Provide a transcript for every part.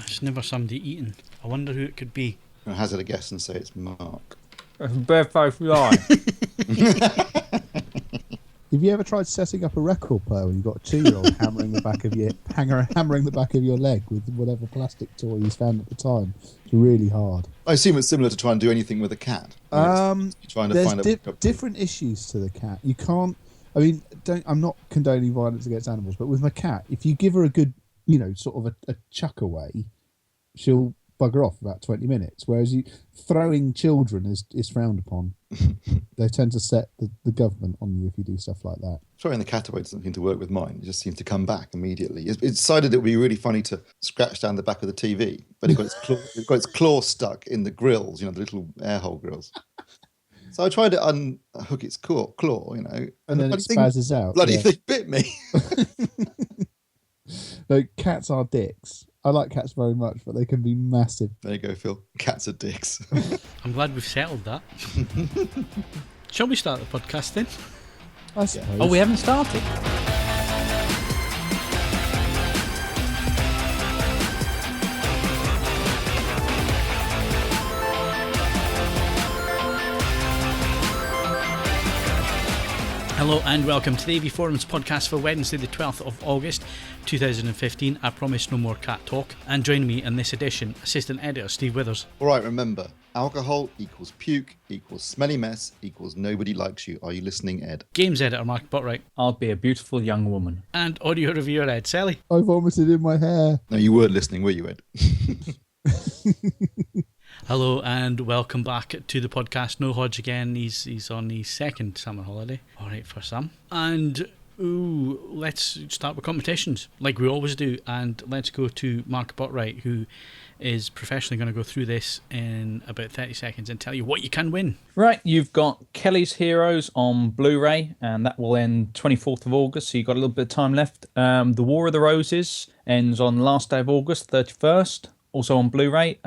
It's never somebody eating. I wonder who it could be. I'll hazard a guess and say it's Mark. Birthday lie. Have you ever tried setting up a record player when you've got a 2-year-old hammering the back of your leg with whatever plastic toy he's found at the time? It's really hard. I assume it's similar to try and do anything with a cat. There's different issues to the cat. You can't. I mean, I'm not condoning violence against animals, but with my cat, if you give her a good, sort of a chuck away, she'll bugger off about 20 minutes. Whereas throwing children is frowned upon. They tend to set the government on you if you do stuff like that. Throwing the cat away doesn't seem to work with mine. It just seems to come back immediately. It decided it would be really funny to scratch down the back of the TV, but it got its claw stuck in the grills, the little air hole grills. So I tried to unhook its claw, and then it spazzes out. Bloody thing bit me. No, cats are dicks. I like cats very much, but they can be massive. There you go, Phil. Cats are dicks. I'm glad we've settled that. Shall we start the podcast then? I suppose. Oh, we haven't started. Hello and welcome to the AVForums podcast for Wednesday the 12th of August 2015. I promise no more cat talk. And joining me in this edition, Assistant Editor Steve Withers. Alright, remember, alcohol equals puke equals smelly mess equals nobody likes you. Are you listening, Ed? Games Editor Mark Botwright. I'll be a beautiful young woman. And Audio Reviewer Ed Selley. I vomited in my hair. No, you weren't listening, were you, Ed? Hello and welcome back to the podcast. No Hodge again. He's on his second summer holiday. All right for some. And let's start with competitions like we always do. And let's go to Mark Botwright, who is professionally going to go through this in about 30 seconds and tell you what you can win. Right, you've got Kelly's Heroes on Blu-ray, and that will end 24th of August, so you've got a little bit of time left. The War of the Roses ends on last day of August, 31st. Also on Blu-ray,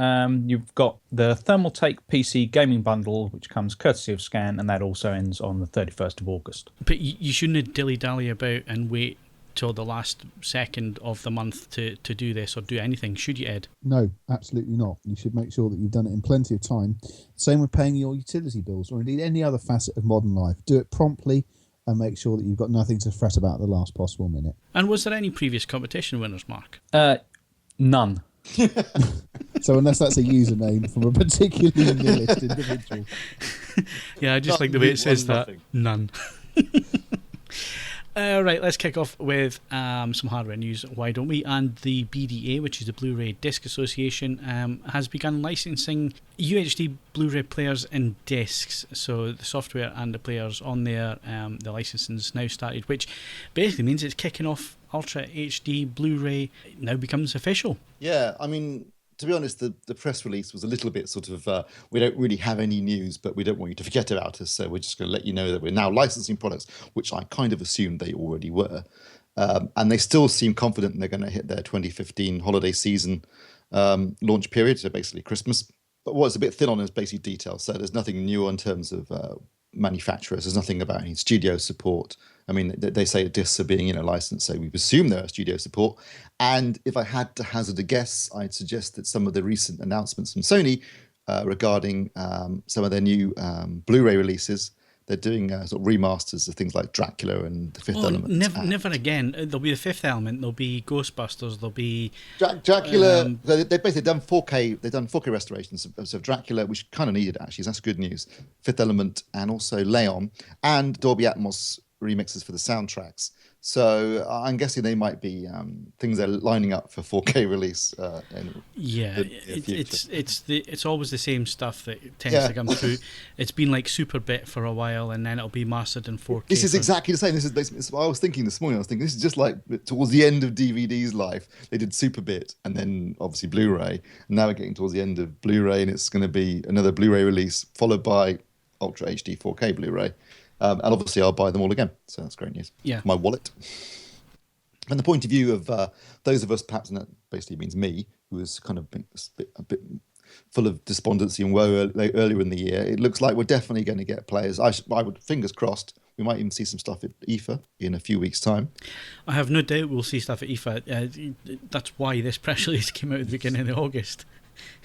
you've got the Thermaltake PC gaming bundle, which comes courtesy of Scan, and that also ends on the 31st of August. But you shouldn't dilly-dally about and wait till the last second of the month to do this or do anything, should you, Ed? No, absolutely not. You should make sure that you've done it in plenty of time. Same with paying your utility bills or indeed any other facet of modern life. Do it promptly and make sure that you've got nothing to fret about at the last possible minute. And was there any previous competition winners, Mark? None. So unless that's a username from a particularly nihilist individual. Yeah, I just like the way it says that. None. Right, let's kick off with some hardware news, why don't we? And the BDA, which is the Blu-ray Disc Association, has begun licensing UHD Blu-ray players and discs. So the software and the players on there, the licensing's now started, which basically means it's kicking off Ultra HD Blu-ray now becomes official. Yeah, I mean, to be honest, the press release was a little bit sort of, we don't really have any news, but we don't want you to forget about us, so we're just going to let you know that we're now licensing products, which I kind of assumed they already were. And they still seem confident they're going to hit their 2015 holiday season launch period, so basically Christmas. But what's a bit thin on is basic details, so there's nothing new in terms of manufacturers. There's nothing about any studio support. I mean, they say discs are being licensed, so we presume there are studio support. And if I had to hazard a guess, I'd suggest that some of the recent announcements from Sony regarding some of their new Blu-ray releases, they're doing sort of remasters of things like Dracula and The Fifth Element. Never again. There'll be The Fifth Element. There'll be Ghostbusters. There'll be Dracula. They've basically done 4K. They've done 4K restorations of Dracula, which kind of needed actually. So that's good news. Fifth Element and also Leon and Dolby Atmos remixes for the soundtracks. So I'm guessing they might be things they're lining up for 4K release. It's always the same stuff that tends to come through. It's been like Super Bit for a while, and then it'll be mastered in 4K. This is exactly the same. This is what I was thinking this morning. I was thinking this is just like towards the end of DVD's life. They did Super Bit and then obviously Blu-ray. And now we're getting towards the end of Blu-ray, and it's going to be another Blu-ray release followed by Ultra HD 4K Blu-ray. And obviously I'll buy them all again. So that's great news. Yeah. My wallet. From the point of view of those of us, perhaps, and that basically means me, who was kind of a bit full of despondency and woe earlier in the year, it looks like we're definitely going to get players. I would, fingers crossed, We might even see some stuff at IFA in a few weeks' time. I have no doubt we'll see stuff at IFA. That's why this press release came out at the beginning of August.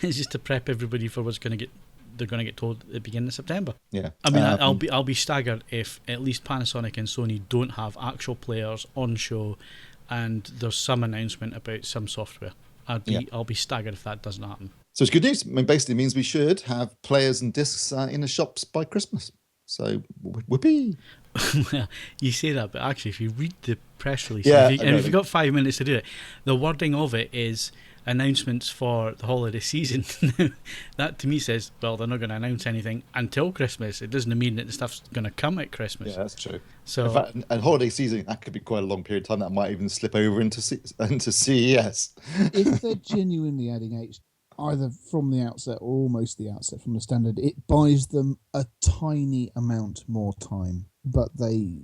It's just to prep everybody for what's going to get. They're going to get told at the beginning of September. Yeah, I mean, I'll be staggered if at least Panasonic and Sony don't have actual players on show, and there's some announcement about some software. I'll be staggered if that doesn't happen. So it's good news. I mean, basically, it means we should have players and discs in the shops by Christmas. So, whoopee. Well, you say that, but actually, if you read the press release, if you've got 5 minutes to do it, the wording of it is announcements for the holiday season. That to me says, well, they're not going to announce anything until Christmas. It doesn't mean that the stuff's going to come at Christmas. Yeah, that's true. So, in fact, and holiday season, that could be quite a long period of time. That might even slip over into CES. If they're genuinely adding HD, either from the outset or almost the outset from the standard, it buys them a tiny amount more time. But they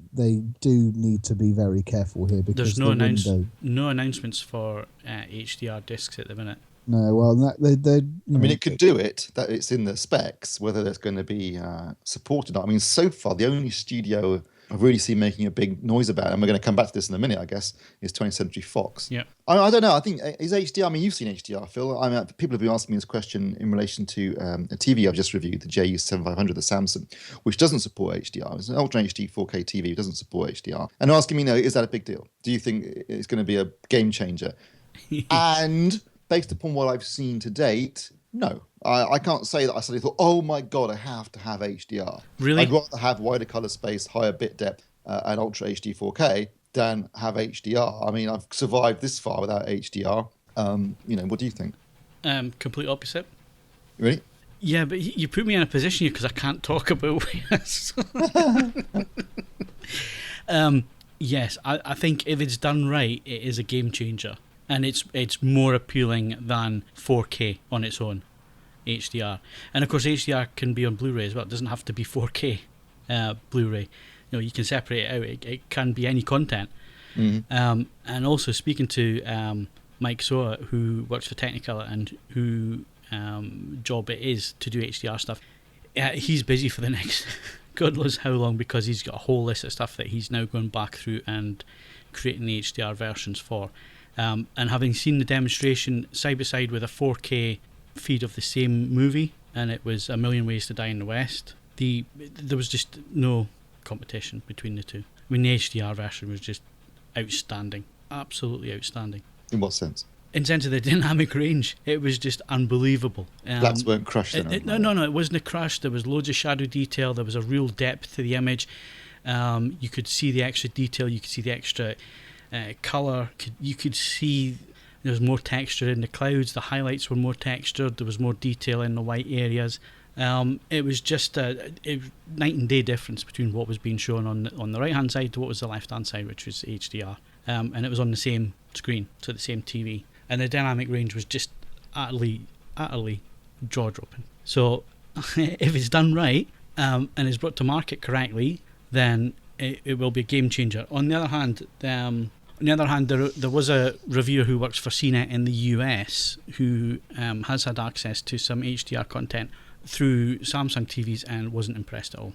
do need to be very careful here because there's no announcements for HDR discs at the minute. No, well, it could do it. That it's in the specs. Whether that's going to be supported or not. I mean, so far the only studio I've really seen making a big noise about it, and we're going to come back to this in a minute, I guess, is 20th Century Fox. Yeah. I don't know. I think is HDR. I mean, you've seen HDR, Phil. I mean, people have been asking me this question in relation to a TV I've just reviewed, the JU7500, the Samsung, which doesn't support HDR. It's an Ultra HD 4K TV. It doesn't support HDR. And they're asking me, is that a big deal? Do you think it's going to be a game changer? And based upon what I've seen to date, no. I can't say that I suddenly thought, oh my God, I have to have HDR. Really? I'd rather have wider colour space, higher bit depth, and Ultra HD 4K than have HDR. I mean, I've survived this far without HDR. What do you think? Complete opposite. You ready? Yeah, but you put me in a position here because I can't talk about this. Yes, I think if it's done right, it is a game changer. And it's more appealing than 4K on its own, HDR. And of course, HDR can be on Blu-ray as well. It doesn't have to be 4K Blu-ray. You can separate it out. It can be any content. Mm-hmm. And also, speaking to Mike Soa, who works for Technicolor and who job it is to do HDR stuff, he's busy for the next God knows how long because he's got a whole list of stuff that he's now going back through and creating the HDR versions for. And having seen the demonstration side by side with a 4K feed of the same movie, and it was A Million Ways to Die in the West, there was just no competition between the two. I mean, the HDR version was just outstanding, absolutely outstanding. In what sense? In sense of the dynamic range, it was just unbelievable. Blacks weren't crushed. No, it wasn't crushed. There was loads of shadow detail. There was a real depth to the image. You could see the extra detail. You could see the extra colour. You could see there was more texture in the clouds. The highlights were more textured. There was more detail in the white areas. It was just a night and day difference between what was being shown on the right hand side to what was the left hand side, which was HDR, and it was on the same screen, so the same TV, and the dynamic range was just utterly jaw dropping. So if it's done right and is brought to market correctly, then it will be a game changer. On the other hand, there was a reviewer who works for CNET in the US who has had access to some HDR content through Samsung TVs and wasn't impressed at all.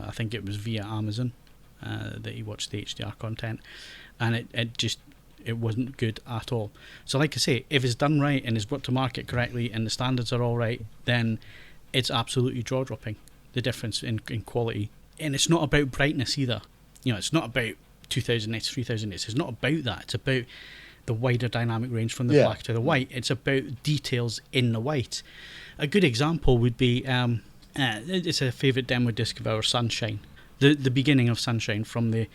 I think it was via Amazon that he watched the HDR content, and it wasn't good at all. So like I say, if it's done right and is brought to market correctly and the standards are all right, then it's absolutely jaw-dropping, the difference in quality. And it's not about brightness either. It's not about 2000 nits, 3000 nits. It's not about that. It's about the wider dynamic range from the black to the white. It's about details in the white. A good example would be, it's a favourite demo disc of ours, Sunshine. The beginning of Sunshine from the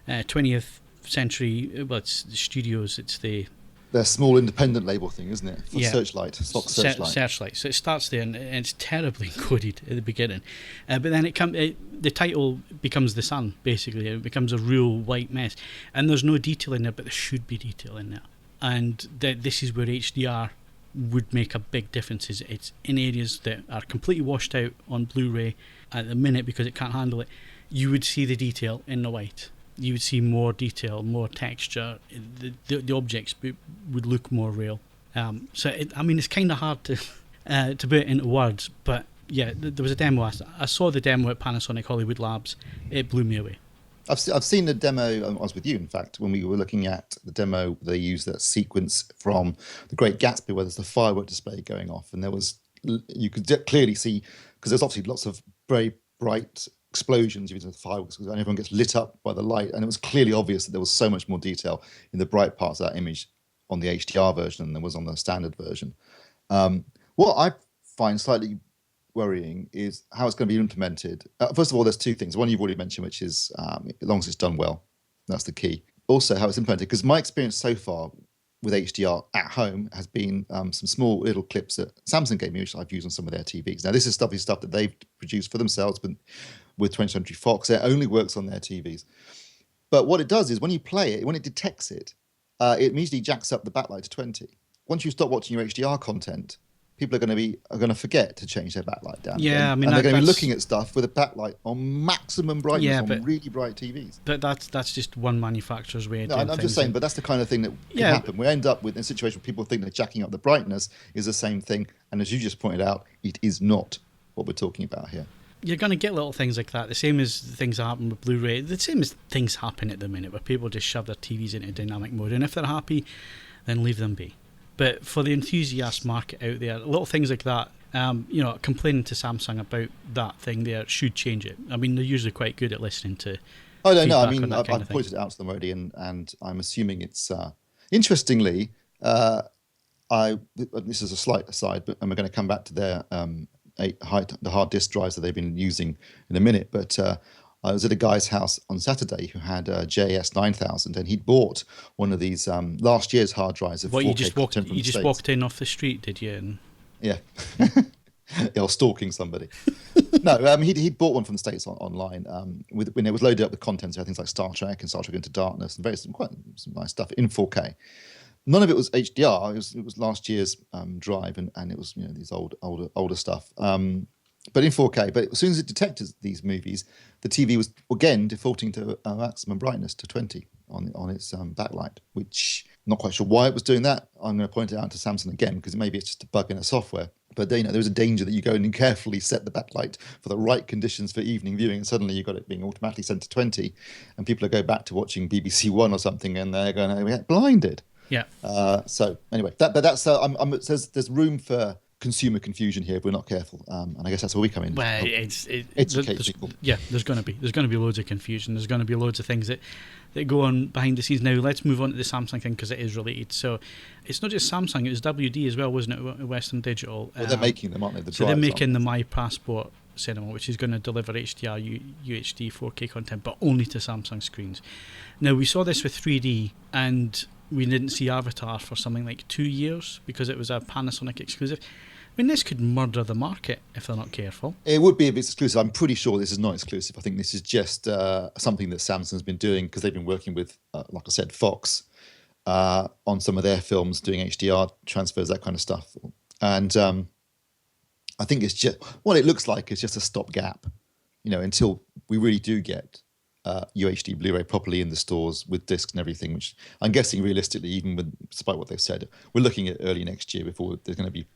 20th Century, well, it's the studios, it's their small independent label thing, isn't it? For Searchlight, Fox Searchlight. Searchlight. So it starts there, and it's terribly encoded at the beginning. But then the title becomes The Sun, basically. It becomes a real white mess. And there's no detail in there, but there should be detail in there. And this is where HDR would make a big difference. It's in areas that are completely washed out on Blu-ray at the minute because it can't handle it. You would see the detail in the white. You would see more detail, more texture. The objects would look more real. So it's kind of hard to put it into words, but yeah, there was a demo. I saw the demo at Panasonic Hollywood Labs. It blew me away. I've seen the demo. I was with you, in fact, when we were looking at the demo. They used that sequence from The Great Gatsby, where there's the firework display going off, and you could clearly see, because there's obviously lots of very bright explosions using the fireworks, and everyone gets lit up by the light, and it was clearly obvious that there was so much more detail in the bright parts of that image on the HDR version than there was on the standard version. What I find slightly worrying is how it's going to be implemented. First of all, there's two things. One you've already mentioned, which is as long as it's done well, that's the key. Also, how it's implemented, because my experience so far with HDR at home has been some small little clips that Samsung gave me, which I've used on some of their TVs. Now, this is stuff that they've produced for themselves, but with 20th Century Fox, it only works on their TVs. But what it does is when you play it, when it detects it, it immediately jacks up the backlight to 20. Once you stop watching your HDR content, people are going to forget to change their backlight down. Yeah, again. I mean, and they're going to be looking at stuff with a backlight on maximum brightness on really bright TVs. But that's just one manufacturer's way of doing things. I'm just saying, but that's the kind of thing that can happen. We end up with a situation where people think that jacking up the brightness is the same thing, and as you just pointed out, it is not what we're talking about here. You're going to get little things like that, the same as things that happen with Blu-ray, the same as things happen at the minute where people just shove their TVs into dynamic mode, and if they're happy, then leave them be. But for the enthusiast market out there, little things like that, complaining to Samsung about that thing there should change it. I mean, they're usually quite good at listening to. I don't know. I mean, I've pointed it out to them already, and I'm assuming it's interestingly. This is a slight aside, but we're going to come back to their the hard disk drives that they've been using in a minute. But I was at a guy's house on Saturday who had a JS 9000, and he'd bought one of these last year's hard drives of 4K you just walked in off the street, did you? And... Yeah. I was stalking somebody. No, he'd bought one from the States online when it was loaded up with content, so things like Star Trek and Star Trek Into Darkness and some nice stuff in 4K. None of it was HDR. It was last year's drive, and it was these older stuff. But in 4K. But as soon as it detected these movies, the TV was again defaulting to maximum brightness to 20 on its backlight, which I'm not quite sure why it was doing that. I'm going to point it out to Samsung again because maybe it's just a bug in the software. But there's a danger that you go in and carefully set the backlight for the right conditions for evening viewing, and suddenly you've got it being automatically set to 20, and people will go back to watching BBC One or something, and they're going to get blinded. Yeah. So anyway, that's there's room for consumer confusion here if we're not careful, and I guess that's where we come in. Well, educate people. Yeah, there's going to be loads of confusion. There's going to be loads of things that go on behind the scenes. Now let's move on to the Samsung thing because it is related. So it's not just Samsung; it was WD as well, wasn't it? Western Digital. Well, they're making them, aren't they? So they're making the My Passport cinema, which is going to deliver HDR, UHD, 4K content, but only to Samsung screens. Now we saw this with 3D and we didn't see Avatar for something like 2 years because it was a Panasonic exclusive. I mean, this could murder the market if they're not careful. It would be if it's exclusive. I'm pretty sure this is not exclusive. I think this is just something that Samsung's been doing because they've been working with, like I said, Fox on some of their films, doing HDR transfers, that kind of stuff. And I think it's just what it looks like is just a stopgap, until we really do get UHD Blu-ray properly in the stores with discs and everything, which I'm guessing realistically, even despite what they've said, we're looking at early next year before there's going to be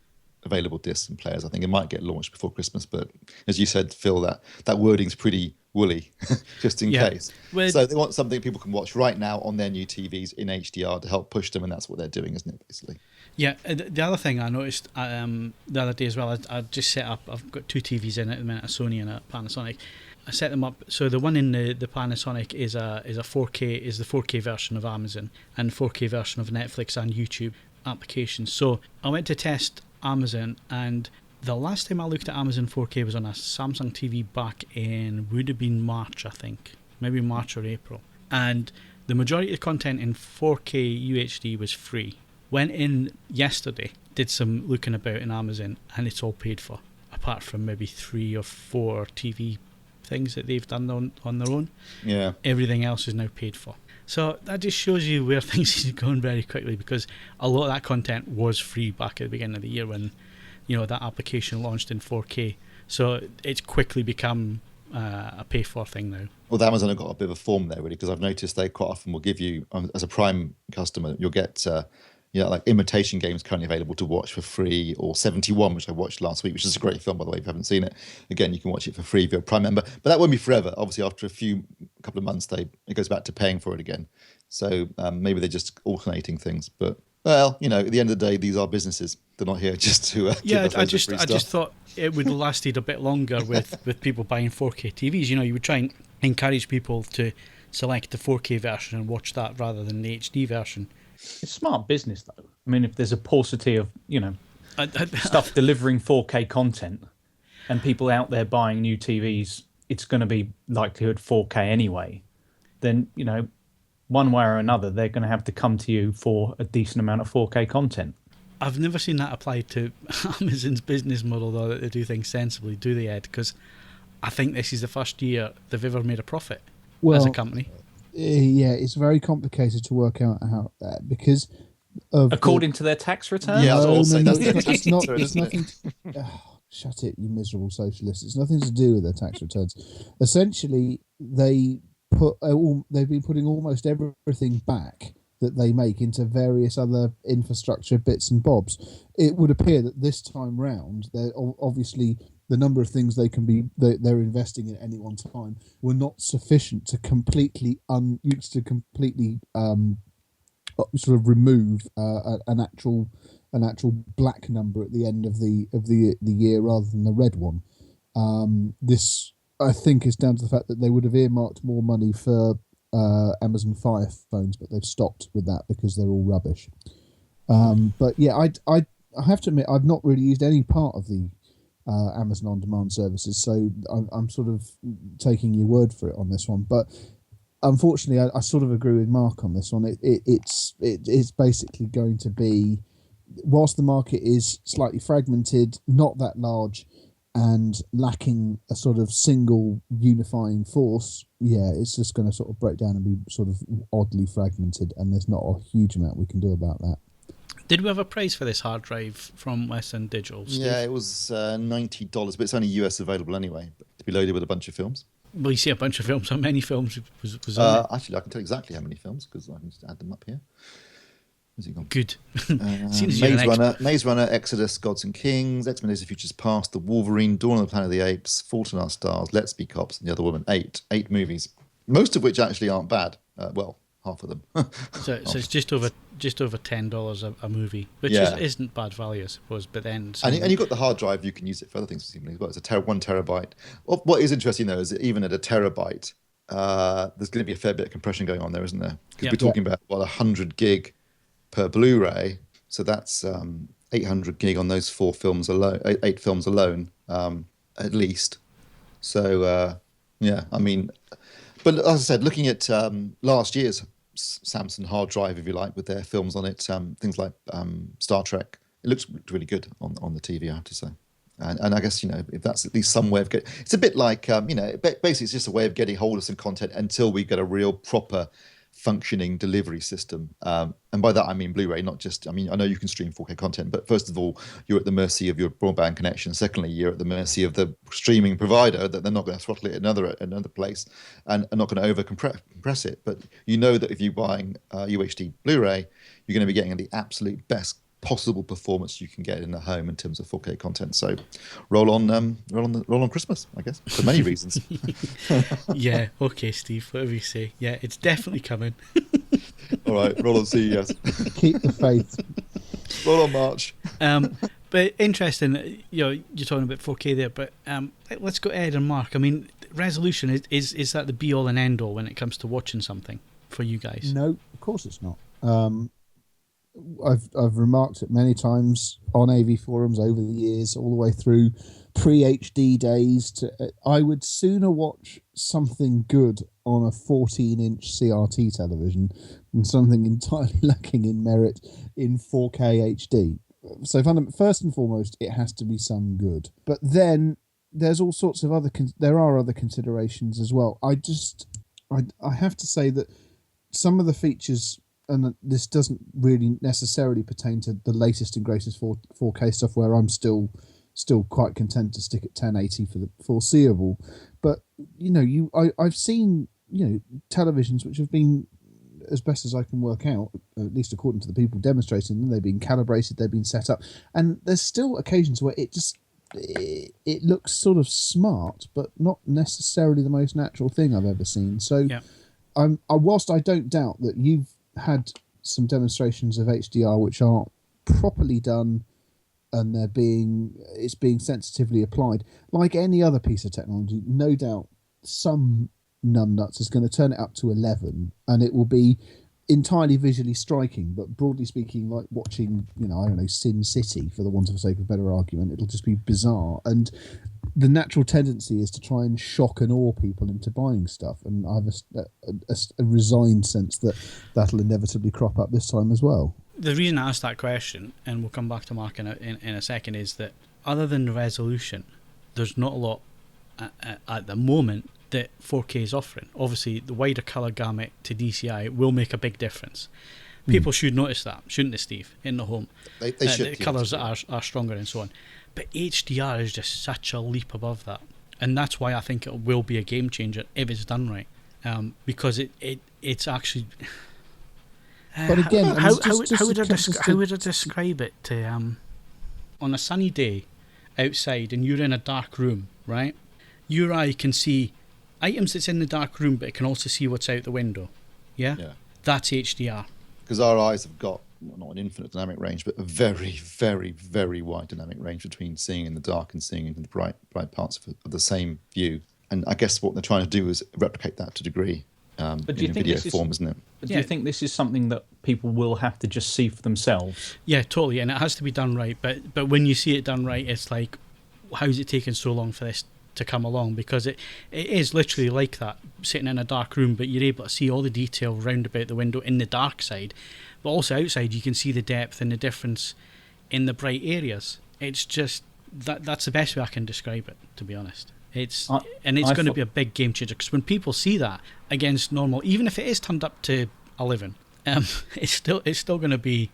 available discs and players. I think it might get launched before Christmas, but as you said, Phil, that wording's pretty woolly, just in case. So they want something people can watch right now on their new TVs in HDR to help push them, and that's what they're doing, isn't it, basically? Yeah, the other thing I noticed the other day as well, I just set up, I've got two TVs in at the minute, a Sony and a Panasonic. I set them up, so the one in the Panasonic is a 4K, is the 4K version of Amazon and 4K version of Netflix and YouTube applications. So I went to test Amazon, and the last time I looked at Amazon 4K was on a Samsung TV back in, would have been March, I think, maybe March or April, and the majority of the content in 4K UHD was free. Went in yesterday, did some looking about in Amazon, and it's all paid for, apart from maybe 3 or 4 TV things that they've done on their own. Yeah, everything else is now paid for. So that just shows you where things are going very quickly, because a lot of that content was free back at the beginning of the year when that application launched in 4K. So it's quickly become a pay for thing now. Well, Amazon have got a bit of a form there, really, because I've noticed they quite often will give you, as a Prime customer, you'll get like Imitation Game is currently available to watch for free, or 71, which I watched last week, which is a great film, by the way, if you haven't seen it. Again, you can watch it for free if you're a Prime member, but that won't be forever. Obviously, after a couple of months, it goes back to paying for it again. So maybe they're just alternating things. But, well, at the end of the day, these are businesses. They're not here just to give us loads of free stuff. I just thought it would have lasted a bit longer with people buying 4K TVs. You would try and encourage people to select the 4K version and watch that rather than the HD version. It's smart business, though. I mean, if there's a paucity of, stuff delivering 4K content and people out there buying new TVs, it's going to be likelihood 4K anyway, then, one way or another, they're going to have to come to you for a decent amount of 4K content. I've never seen that applied to Amazon's business model, though, that they do things sensibly, do they, Ed? Because I think this is the first year they've ever made a profit as a company. Yeah, it's very complicated to work out how because of according to their tax return. Yeah, it's not. It's nothing. Shut it, you miserable socialists! It's nothing to do with their tax returns. Essentially, they've been putting almost everything back that they make into various other infrastructure bits and bobs. It would appear that this time round, they're obviously. The number of things they're investing in at any one time were not sufficient to completely sort of remove an actual black number at the end of the year rather than the red one. This, I think, is down to the fact that they would have earmarked more money for Amazon Fire phones, but they've stopped with that because they're all rubbish. But yeah, I have to admit I've not really used any part of the Amazon On Demand services, so I'm sort of taking your word for it on this one. But unfortunately, I sort of agree with Mark on this one. It's basically going to be, whilst the market is slightly fragmented, not that large, and lacking a sort of single unifying force, yeah, it's just going to sort of break down and be sort of oddly fragmented, and there's not a huge amount we can do about that. Did we have a price for this hard drive from Western Digital, Steve? Yeah, it was $90, but it's only US available anyway, to be loaded with a bunch of films. Well, you see a bunch of films. How many films was on it? Actually, I can tell exactly how many films, because I can just add them up here. Where's he gone? Good. Maze Runner, Exodus, Gods and Kings, X-Men Days of Futures Past, The Wolverine, Dawn of the Planet of the Apes, Fault in Our Stars, Let's Be Cops, and The Other Woman. Eight movies, most of which actually aren't bad. Well, half of them. so it's just over $10 a movie, which isn't bad value, I suppose. But then, and you've got the hard drive; you can use it for other things as well. It's 1 terabyte. What is interesting though is that even at a terabyte, there's going to be a fair bit of compression going on there, isn't there? Because we're talking about 100 gig per Blu-ray, so that's 800 gig on those 8 films alone, at least. So I mean, but as I said, looking at last year's Samsung hard drive, if you like, with their films on it, things like Star Trek, it looks really good on the TV, I have to say. And I guess, if that's at least some way of getting, it's a bit like, basically it's just a way of getting hold of some content until we get a real proper functioning delivery system. And by that, I mean Blu-ray, not just, I know you can stream 4K content, but first of all, you're at the mercy of your broadband connection. Secondly, you're at the mercy of the streaming provider, that they're not going to throttle it another place and are not going to over compress it. But you know that if you're buying UHD Blu-ray, you're going to be getting the absolute best possible performance you can get in the home in terms of 4K content. So roll on Christmas, I guess, for many reasons. Yeah, okay, Steve, whatever you say. Yeah, it's definitely coming. All right, roll on CES. Keep the faith. Roll on March. But interesting, you're talking about 4K there, but let's go Ed and Mark. Resolution, is that the be-all and end-all when it comes to watching something for you guys? No, of course it's not. I've remarked it many times on AVForums over the years, all the way through pre-HD days. I would sooner watch something good on a 14-inch CRT television than something entirely lacking in merit in 4K HD. So first and foremost, it has to be some good. But then there's all sorts of other considerations as well. I have to say that some of the features, and this doesn't really necessarily pertain to the latest and greatest 4K stuff, where I'm still quite content to stick at 1080 for the foreseeable. But I've seen televisions which have been as best as I can work out, at least according to the people demonstrating them, they've been calibrated, they've been set up, and there's still occasions where it looks sort of smart, but not necessarily the most natural thing I've ever seen. So, whilst I don't doubt that you've had some demonstrations of HDR which are properly done and it's being sensitively applied, like any other piece of technology, no doubt some numbnuts is going to turn it up to 11 and it will be entirely visually striking, but broadly speaking, like watching, I don't know, Sin City, for the want of a sake of a better argument, it'll just be bizarre. And the natural tendency is to try and shock and awe people into buying stuff, and I have a resigned sense that that'll inevitably crop up this time as well. The reason I asked that question, and we'll come back to Mark in a second, is that other than the resolution, there's not a lot at the moment that 4K is offering. Obviously, the wider colour gamut to DCI will make a big difference. People should notice that, shouldn't they, Steve, in the home? They should. The colours that are stronger and so on. But HDR is just such a leap above that. And that's why I think it will be a game changer if it's done right. Because it's actually... But again, how would I describe it to... on a sunny day outside and you're in a dark room, right? Your eye can see items that's in the dark room, but it can also see what's out the window. Yeah? That's HDR. Because our eyes have got, not an infinite dynamic range, but a very, very, very wide dynamic range between seeing in the dark and seeing in the bright parts of the same view. And I guess what they're trying to do is replicate that to a degree in video form, isn't it? But do you think this is something that people will have to just see for themselves? Yeah, totally. And it has to be done right. But when you see it done right, it's like, how's it taken so long for this to come along? Because it is literally like that, sitting in a dark room, but you're able to see all the detail round about the window in the dark side, but also outside you can see the depth and the difference in the bright areas. It's just that's the best way I can describe it, to be honest. It's going to be a big game changer, because when people see that against normal, even if it is turned up to 11, it's still going to be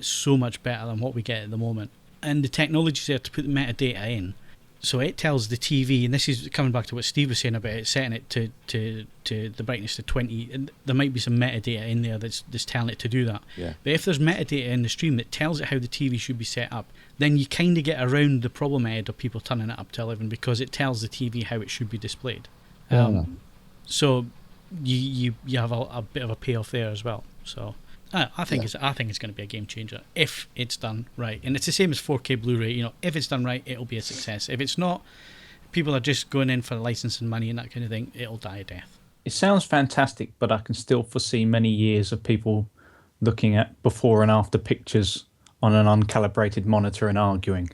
so much better than what we get at the moment. And the technology's there to put the metadata in. So it tells the TV, and this is coming back to what Steve was saying about it, setting it to the brightness to 20, and there might be some metadata in there that's telling it to do that. Yeah. But if there's metadata in the stream that tells it how the TV should be set up, then you kind of get around the problem ahead of people turning it up to 11, because it tells the TV how it should be displayed. So you have a bit of a payoff there as well. So I think it's going to be a game changer if it's done right, and it's the same as 4K Blu-ray. If it's done right, it'll be a success. If it's not, people are just going in for licensing money and that kind of thing. It'll die a death. It sounds fantastic, but I can still foresee many years of people looking at before and after pictures on an uncalibrated monitor and arguing.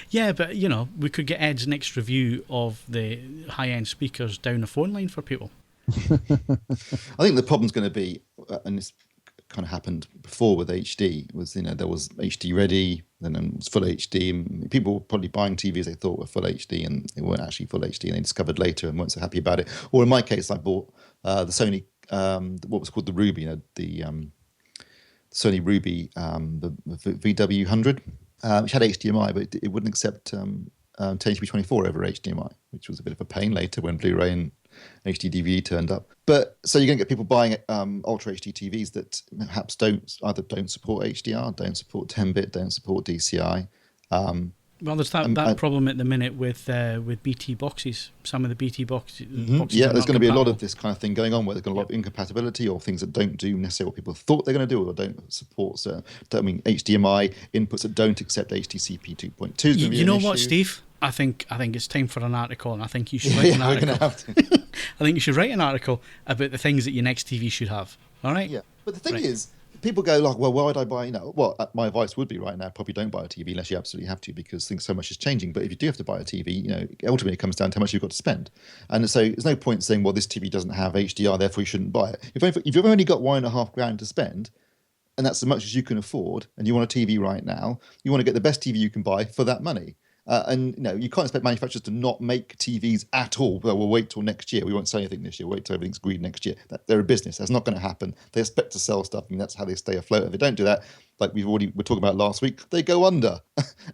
Yeah, but we could get Ed's next review of the high-end speakers down the phone line for people. I think the problem's going to be, and it's kind of happened before with HD, was there was HD ready, and then it was full HD, and people were probably buying TVs they thought were full HD, and they weren't actually full HD, and they discovered later and weren't so happy about it. Or in my case, I bought the Sony, what was called the Ruby, the Sony Ruby, the VW100, which had HDMI, but it wouldn't accept 1080p24 over HDMI, which was a bit of a pain later when Blu-ray and HD DVD turned up. But so you're going to get people buying Ultra HD TVs that perhaps don't support HDR, don't support 10-bit, don't support DCI. Well, there's that problem at the minute with BT boxes. Some of the BT boxes. Yeah, there's going to be a lot of this kind of thing going on, where there's going to be a lot of incompatibility, or things that don't do necessarily what people thought they're going to do, or don't support HDMI inputs that don't accept HDCP 2.2. You know what, Steve? I think it's time for an article, and I think you should write an article. We're going to have to. I think you should write an article about the things that your next TV should have. All right? Yeah, but the thing is, people go like, well, why would I buy, my advice would be right now, probably don't buy a TV unless you absolutely have to, because so much is changing. But if you do have to buy a TV, ultimately it comes down to how much you've got to spend. And so there's no point saying, well, this TV doesn't have HDR, therefore you shouldn't buy it. If you've only got $1,500 to spend, and that's as much as you can afford, and you want a TV right now, you want to get the best TV you can buy for that money. And you can't expect manufacturers to not make TVs at all. Well, we'll wait till next year. We won't sell anything this year. Wait till everything's agreed next year. They're a business. That's not going to happen. They expect to sell stuff. I mean, that's how they stay afloat. If they don't do that, like we were talking about last week, they go under.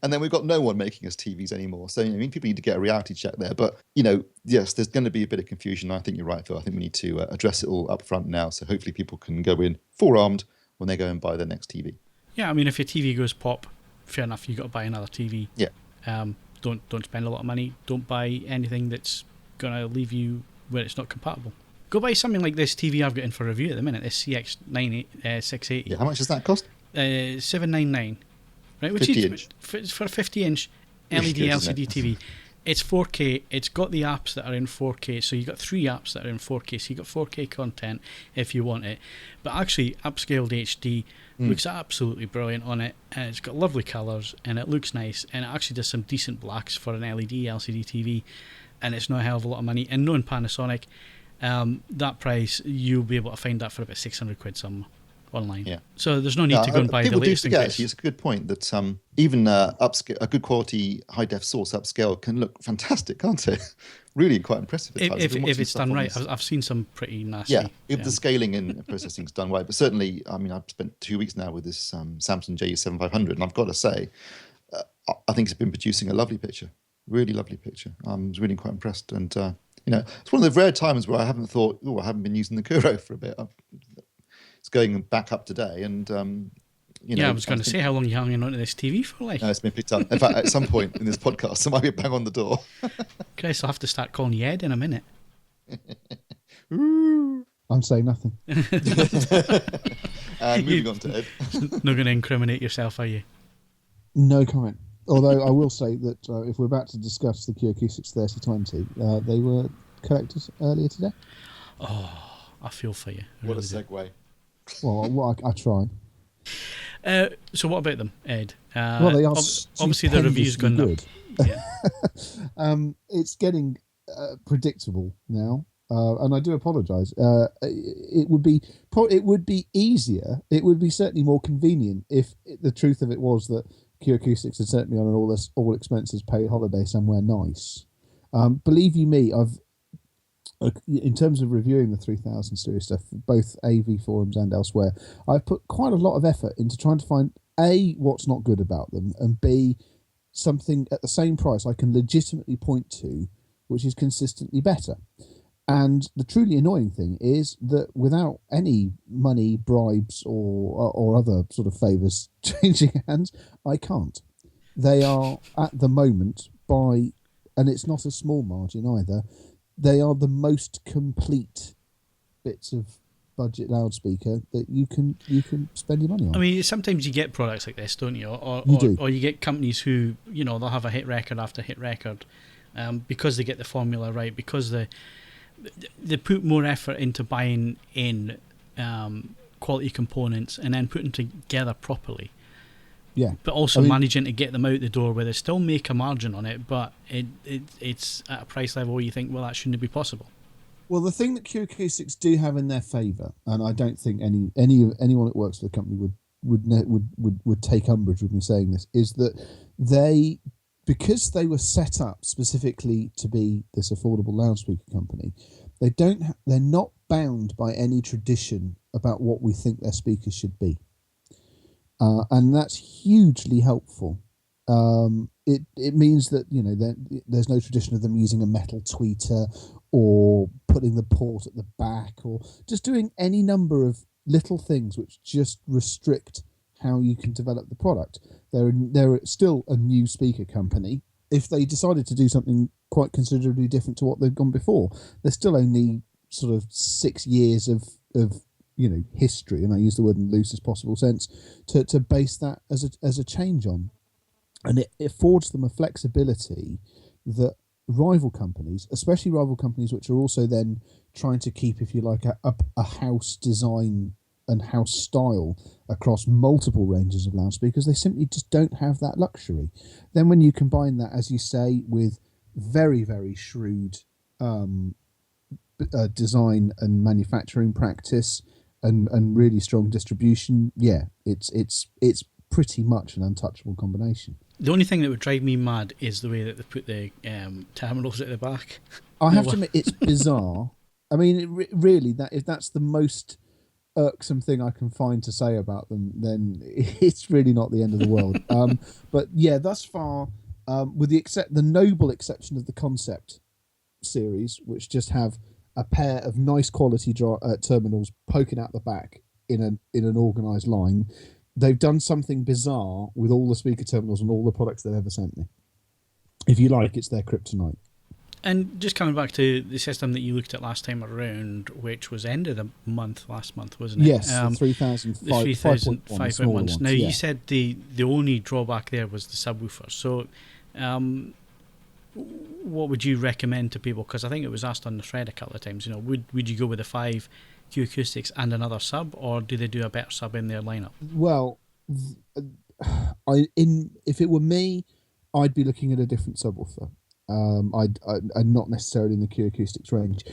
And then we've got no one making us TVs anymore. So, people need to get a reality check there. But, yes, there's going to be a bit of confusion. I think you're right, Phil. I think we need to address it all up front now. So hopefully people can go in forearmed when they go and buy their next TV. Yeah, I mean, if your TV goes pop, fair enough, you've got to buy another TV. Yeah. Don't spend a lot of money. Don't buy anything that's going to leave you where it's not compatible. Go buy something like this TV I've got in for review at the minute, this CX680. Yeah, how much does that cost? $799, right? Which 50 is inch. For a 50-inch LED LCD TV. It's 4K. It's got the apps that are in 4K. So you've got 3 apps that are in 4K. So you've got 4K content if you want it. But actually, upscaled HD looks absolutely brilliant on it. And it's got lovely colours and it looks nice. And it actually does some decent blacks for an LED LCD TV. And it's not a hell of a lot of money. And knowing Panasonic, that price, you'll be able to find that for about 600 quid somewhere online. Yeah. So there's no need to go and buy the latest thing. Actually, it's a good point that even a good quality high def source upscale can look fantastic, can't it? Really quite impressive. If it's done right. I've seen some pretty nasty. Yeah, if the scaling and processing's done right. But certainly, I mean, I've spent 2 weeks now with this Samsung JU7500, and I've got to say, I think it's been producing a lovely picture. Really lovely picture. I was really quite impressed. And, it's one of the rare times where I haven't thought, I haven't been using the Kuro for a bit. It's going back up today, and I was going to say, how long are you hanging onto this TV for? Like, no, it's been picked up. In fact, at some point in this podcast, there might be a bang on the door. Chris, I'll have to start calling you Ed in a minute. I'm saying nothing. And moving on to Ed. Not going to incriminate yourself, are you? No comment. Although I will say that if we're about to discuss the Acoustics 3020, they were collectors earlier today. Oh, I feel for you. What a segue. Well, I tried. So what about them, Ed? Well, they are obviously the review's gone up. Yeah. It's getting predictable now, and I do apologise. It would be easier. It would be certainly more convenient if the truth of it was that Acoustics had sent me on an all expenses paid holiday somewhere nice. Believe you me, in terms of reviewing the 3000 series stuff, both AVForums and elsewhere, I've put quite a lot of effort into trying to find A, what's not good about them, and B, something at the same price I can legitimately point to which is consistently better. And the truly annoying thing is that without any money, bribes, or other sort of favours changing hands, I can't. They are, at the moment, and it's not a small margin either, they are the most complete bits of budget loudspeaker that you can spend your money on. I mean, sometimes you get products like this, don't you? Or you get companies who, they'll have a hit record after hit record because they get the formula right, because they put more effort into buying in quality components and then putting together properly. Yeah, but also managing to get them out the door where they still make a margin on it, but it's at a price level where you think, well, that shouldn't be possible. Well, the thing that Acoustics do have in their favour, and I don't think anyone that works for the company would take umbrage with me saying this, is that because they were set up specifically to be this affordable loudspeaker company, they're not bound by any tradition about what we think their speakers should be. And that's hugely helpful. It means that there's no tradition of them using a metal tweeter or putting the port at the back or just doing any number of little things which just restrict how you can develop the product. They're still a new speaker company. If they decided to do something quite considerably different to what they've gone before, they're still only sort of 6 years of history, and I use the word in the loosest possible sense, to base that as a change on. And it affords them a flexibility that rival companies, especially rival companies which are also then trying to keep, if you like, a house design and house style across multiple ranges of loudspeakers, they simply just don't have that luxury. Then when you combine that, as you say, with very, very shrewd design and manufacturing practice and really strong distribution, it's pretty much an untouchable combination. The only thing that would drive me mad is the way that they put the terminals at the back. I have to admit, it's bizarre. I mean, really, that if that's the most irksome thing I can find to say about them, then it's really not the end of the world. But yeah, thus far, with the noble exception of the concept series, which just have a pair of nice quality terminals poking out the back in an organised line, they've done something bizarre with all the speaker terminals and all the products they've ever sent me. If you like, it's their kryptonite. And just coming back to the system that you looked at last time around, which was end of the month, last month, wasn't it? Yes, the 3005.1. Now, you said the only drawback there was the subwoofer. So what would you recommend to people? Because I think it was asked on the thread a couple of times, would you go with the 5 Q Acoustics and another sub, or do they do a better sub in their lineup? Well, if it were me, I'd be looking at a different subwoofer. I'd not necessarily in the Q Acoustics range.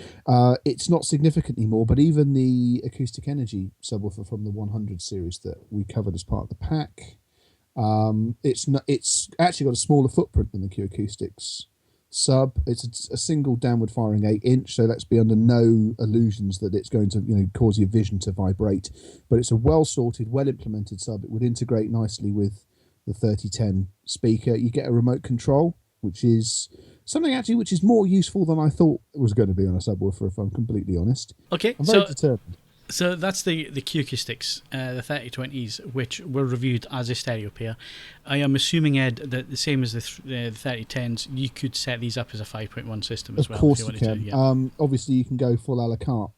It's not significantly more, but even the Acoustic Energy subwoofer from the 100 series that we covered as part of the pack, it's actually got a smaller footprint than the Q Acoustics sub. It's a single downward firing 8-inch, so let's be under no illusions that it's going to cause your vision to vibrate. But it's a well sorted, well implemented sub. It would integrate nicely with the 3010 speaker. You get a remote control, which is something actually which is more useful than I thought it was going to be on a subwoofer, if I'm completely honest. Okay, I'm very determined. So that's the Q Acoustics, the 3020s, which were reviewed as a stereo pair. I am assuming, Ed, that the same as the 3010s, you could set these up as a 5.1 system as well. Of course if you wanted can. to, yeah. Obviously, you can go full a la carte.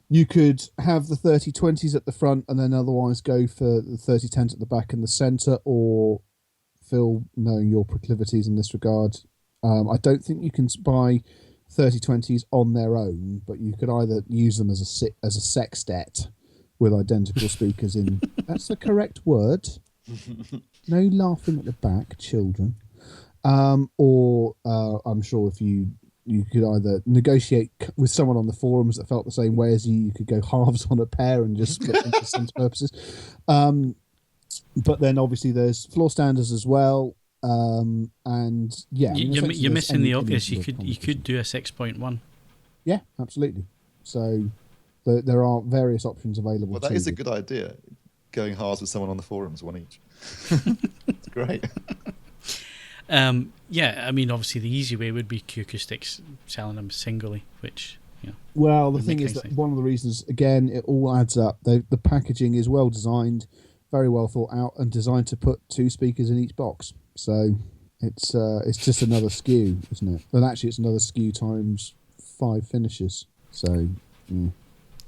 You could have the 3020s at the front and then otherwise go for the 3010s at the back and the centre, or, Phil, knowing your proclivities in this regard, I don't think you can buy 3020s on their own, but you could either use them as a sextet with identical speakers in. That's the correct word. No laughing at the back, children. Or I'm sure if you could either negotiate with someone on the forums that felt the same way as you could go halves on a pair and just split them for sense purposes. But then obviously there's floor standards as well. And yeah, you're missing the obvious. You could do a 6.1. Yeah, absolutely. So there are various options available. Well, that is a good idea. Going halves with someone on the forums, one each. It's great. Yeah, I mean, obviously the easy way would be Q Acoustics selling them singly, which Well, the thing is that one of the reasons, again, it all adds up. The packaging is well designed, very well thought out, and designed to put 2 speakers in each box. So it's just another SKU, isn't it? And actually, it's another SKU times 5 finishes. So,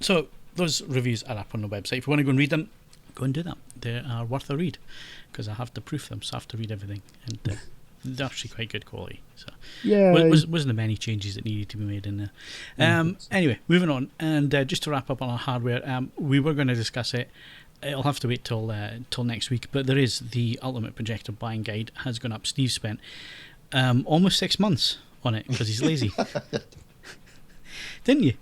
So those reviews are up on the website. If you want to go and read them, go and do that. They are worth a read because I have to proof them, so I have to read everything, and they're actually quite good quality. So yeah, wasn't there many changes that needed to be made in there. Anyway, moving on, and just to wrap up on our hardware, we were going to discuss it. It'll have to wait till next week, but there is the Ultimate Projector Buying Guide has gone up. Steve spent almost 6 months on it because he's lazy. Didn't you?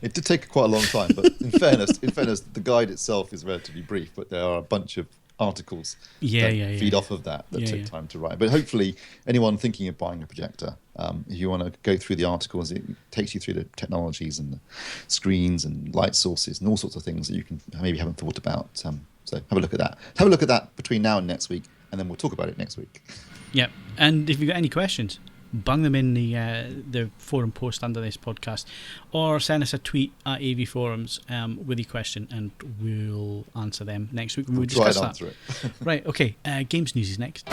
It did take quite a long time, but in fairness, the guide itself is relatively brief, but there are a bunch of articles that feed off of that took time to write. But hopefully anyone thinking of buying a projector, if you want to go through the articles, it takes you through the technologies and the screens and light sources and all sorts of things that you can maybe haven't thought about. So have a look at that. Have a look at that between now and next week, and then we'll talk about it next week. Yeah, and if you've got any questions, bung them in the forum post under this podcast, or send us a tweet at AVForums with your question, and we'll answer them next week when we discuss that. Answer it. Right, okay. Games news is next.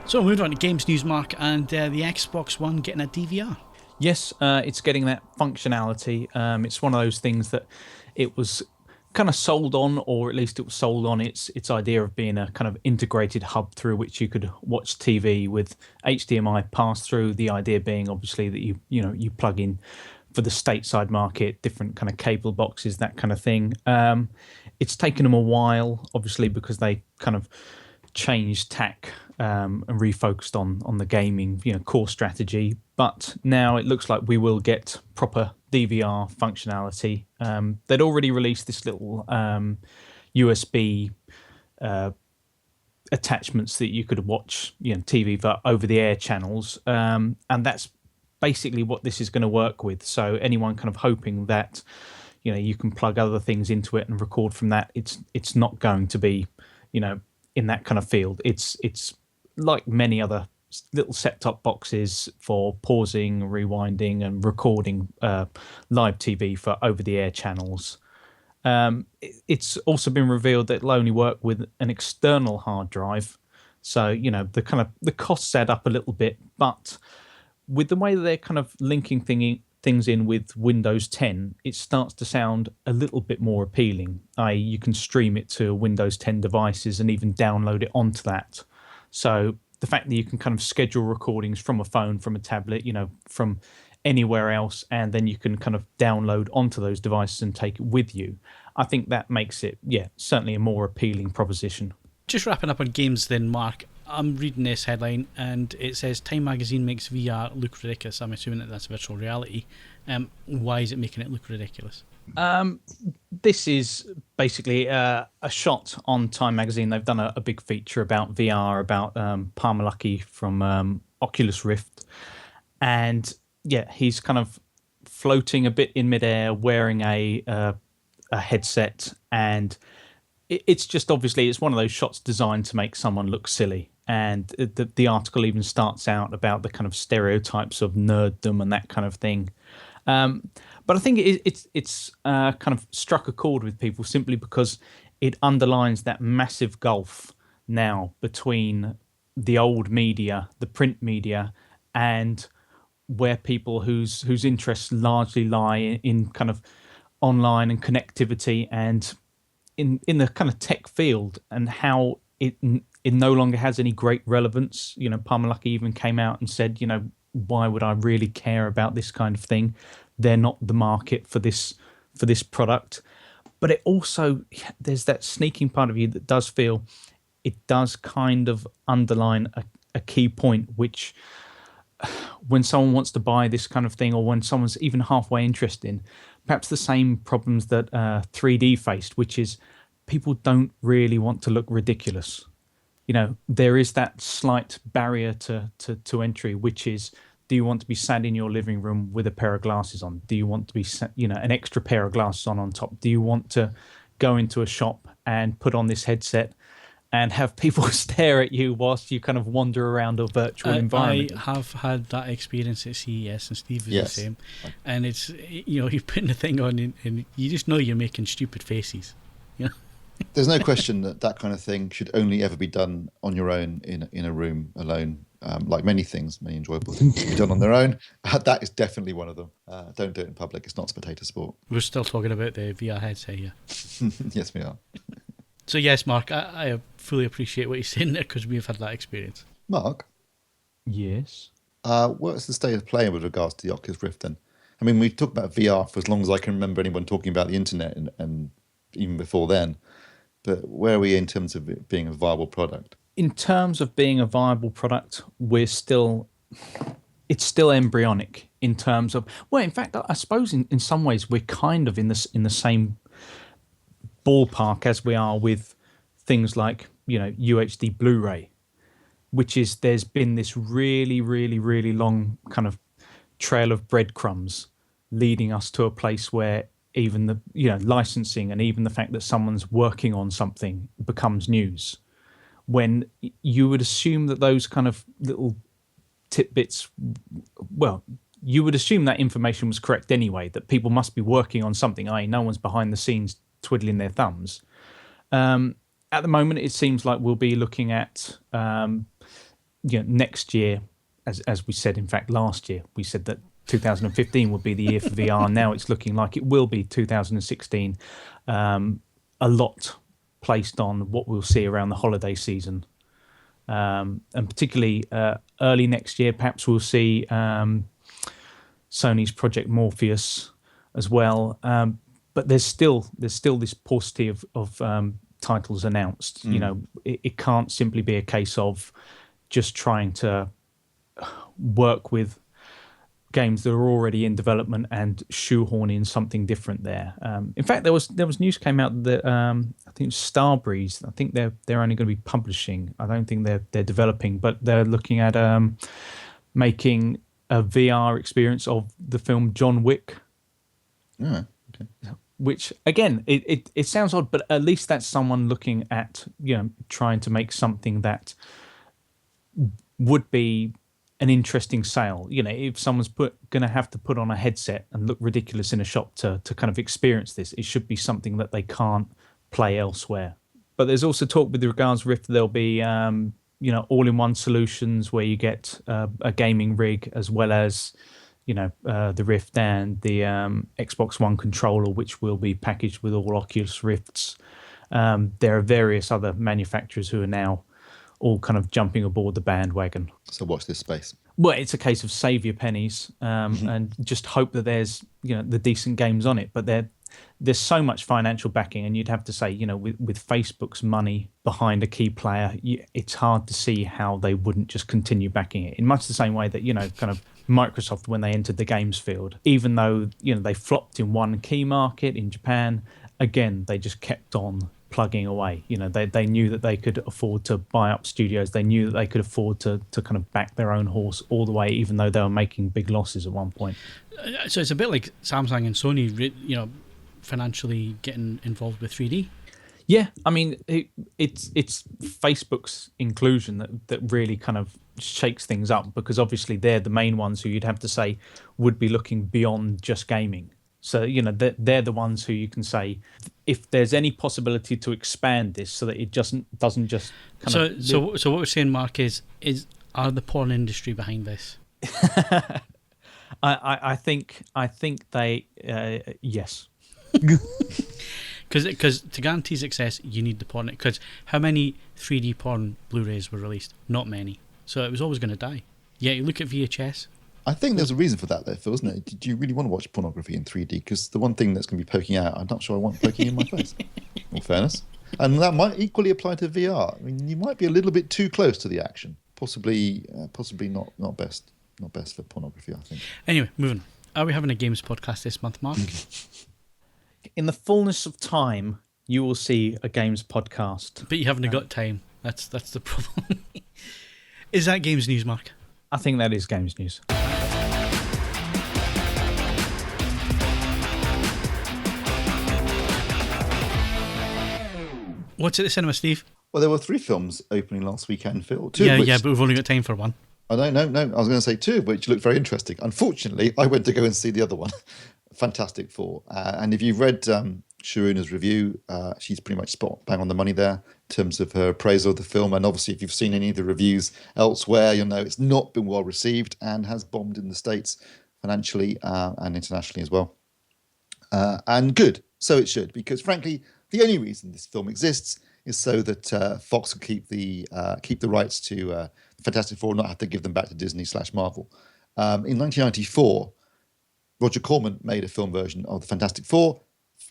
So moving on to games news, Mark, and the Xbox One getting a DVR. Yes, it's getting that functionality. It's one of those things that it was kind of sold on, or at least it was sold on its idea of being a kind of integrated hub through which you could watch TV with HDMI pass through. The idea being obviously that you plug in for the stateside market, different kind of cable boxes, that kind of thing. It's taken them a while, obviously, because they kind of changed tack and refocused on the gaming core strategy. But now it looks like we will get proper DVR functionality. They'd already released this little USB attachments that you could watch, TV for over-the-air channels, and that's basically what this is going to work with. So anyone kind of hoping that you can plug other things into it and record from that, it's not going to be in that kind of field. It's like many other little set-top boxes for pausing, rewinding, and recording live TV for over-the-air channels. It's also been revealed that it'll only work with an external hard drive, so the costs add up a little bit. But with the way that they're kind of linking things in with Windows 10, it starts to sound a little bit more appealing. You can stream it to Windows 10 devices and even download it onto that. So the fact that you can kind of schedule recordings from a phone, from a tablet, from anywhere else, and then you can kind of download onto those devices and take it with you, I think that makes it, certainly a more appealing proposition. Just wrapping up on games then, Mark, I'm reading this headline and it says Time Magazine makes VR look ridiculous. I'm assuming that that's virtual reality. Why is it making it look ridiculous? This is basically a shot on Time Magazine. They've done a big feature about VR, about Palmer Luckey from Oculus Rift. And he's kind of floating a bit in midair, wearing a headset. And it's just obviously, it's one of those shots designed to make someone look silly. And the article even starts out about the kind of stereotypes of nerddom and that kind of thing. But I think it's kind of struck a chord with people simply because it underlines that massive gulf now between the old media, the print media, and where people whose interests largely lie in kind of online and connectivity and in the kind of tech field, and how it no longer has any great relevance. Palmer Luckey even came out and said, why would I really care about this kind of thing? They're not the market for this product. But it also, there's that sneaking part of you that does feel it does kind of underline a key point, which when someone wants to buy this kind of thing, or when someone's even halfway interested in, perhaps the same problems that 3D faced, which is people don't really want to look ridiculous. There is that slight barrier to entry, which is, do you want to be sat in your living room with a pair of glasses on? Do you want to be, an extra pair of glasses on top? Do you want to go into a shop and put on this headset and have people stare at you whilst you kind of wander around a virtual environment? I have had that experience at CES, and Steve was the same. And it's, you're putting the thing on and you just know you're making stupid faces. There's no question that kind of thing should only ever be done on your own in a room alone. Like many things, many enjoyable things to be done on their own. That is definitely one of them. Don't do it in public. It's not potato sport. We're still talking about the VR headset here. Yes, we are. So yes, Mark, I fully appreciate what you're saying there, because we've had that experience. Mark? Yes? What's the state of play with regards to the Oculus Rift then? I mean, we've talked about VR for as long as I can remember anyone talking about the internet and even before then. But where are we in terms of it being a viable product? In terms of being a viable product, it's still embryonic in terms of, well, in fact, I suppose in some ways we're kind of in the same ballpark as we are with things like, UHD Blu-ray, which is, there's been this really, really, really long kind of trail of breadcrumbs leading us to a place where even the licensing and even the fact that someone's working on something becomes news, when you would assume that those kind of little tidbits, well, you would assume that information was correct anyway, that people must be working on something, i.e. no one's behind the scenes twiddling their thumbs. At the moment, it seems like we'll be looking at next year, as we said, in fact, last year, we said that 2015 would be the year for VR. Now it's looking like it will be 2016. A lot placed on what we'll see around the holiday season. And particularly early next year, perhaps we'll see Sony's Project Morpheus as well. But there's still this paucity of titles announced. It can't simply be a case of just trying to work with games that are already in development and shoehorn in something different there. In fact, there was news came out that I think Starbreeze. I think they're only going to be publishing. I don't think they're developing, but they're looking at making a VR experience of the film John Wick. Yeah. Okay. Which again, it sounds odd, but at least that's someone looking at trying to make something that would be an interesting sale. If someone's going to have to put on a headset and look ridiculous in a shop to kind of experience this, it should be something that they can't play elsewhere. But there's also talk with regards to Rift. There'll be all-in-one solutions where you get a gaming rig as well as the Rift and the Xbox One controller, which will be packaged with all Oculus Rifts. There are various other manufacturers who are now all kind of jumping aboard the bandwagon. So watch this space. Well, it's a case of save your pennies and just hope that there's the decent games on it. But there's so much financial backing, and you'd have to say with Facebook's money behind a key player, it's hard to see how they wouldn't just continue backing it in much the same way that kind of Microsoft when they entered the games field, even though they flopped in one key market in Japan, again they just kept on plugging away. They knew that they could afford to buy up studios. They knew that they could afford to kind of back their own horse all the way, even though they were making big losses at one point. So it's a bit like Samsung and Sony, financially getting involved with 3D. Yeah, I mean, it's Facebook's inclusion that really kind of shakes things up, because obviously they're the main ones who you'd have to say would be looking beyond just gaming. So, they're the ones who you can say, if there's any possibility to expand this so that it doesn't just kind of... So what we're saying, Mark, is are the porn industry behind this? I think they... yes. Because to guarantee success, you need the porn. Because how many 3D porn Blu-rays were released? Not many. So it was always going to die. Yeah, you look at VHS... I think there's a reason for that, though, Phil, isn't it? Do you really want to watch pornography in 3D? Because the one thing that's going to be poking out, I'm not sure I want poking in my face, in all fairness. And that might equally apply to VR. I mean, you might be a little bit too close to the action. Possibly not best for pornography, I think. Anyway, moving on. Are we having a games podcast this month, Mark? In the fullness of time, you will see a games podcast. But you haven't got time. That's the problem. Is that games news, Mark? I think that is games news. What's at the cinema, Steve? Well, there were 3 films opening last weekend, Phil. Yeah, but we've only got time for one. Oh, no. I was going to say 2, which looked very interesting. Unfortunately, I went to go and see the other one, Fantastic Four. And if you've read Sharuna's review, she's pretty much spot bang on the money there in terms of her appraisal of the film. And obviously, if you've seen any of the reviews elsewhere, you'll know it's not been well received and has bombed in the States financially and internationally as well. And good. So it should, because frankly, the only reason this film exists is so that Fox will keep the rights to Fantastic Four and not have to give them back to Disney/Marvel. In 1994, Roger Corman made a film version of the Fantastic Four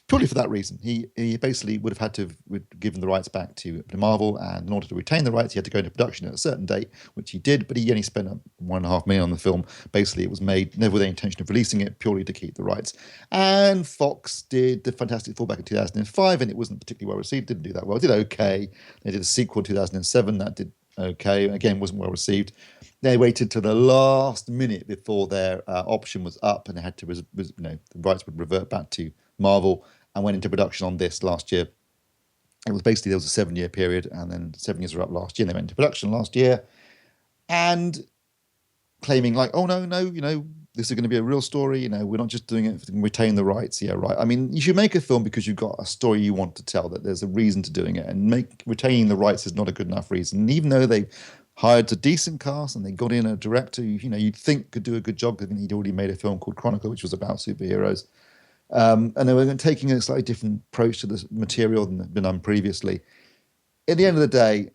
purely for that reason. He basically would have had to have given the rights back to Marvel, and in order to retain the rights, he had to go into production at a certain date, which he did, but he only spent $1.5 million on the film. Basically, it was made never with the intention of releasing it, purely to keep the rights. And Fox did the Fantastic Four back in 2005, and it wasn't particularly well received, didn't do that well. It did okay. They did a sequel in 2007, that did okay. Again, wasn't well received. They waited till the last minute before their option was up, and they had to, the rights would revert back to Marvel, and went into production on this last year. It was basically, there was a 7-year period, and then 7 years were up last year, and they went into production last year, and claiming like, oh no, this is going to be a real story. We're not just doing it to retain the rights. Yeah, right. I mean, you should make a film because you've got a story you want to tell, that there's a reason to doing it, and retaining the rights is not a good enough reason. And even though they hired a decent cast and they got in a director who, you'd think could do a good job, because he'd already made a film called Chronicle, which was about superheroes. And they were taking a slightly different approach to the material than had been done previously. At the end of the day,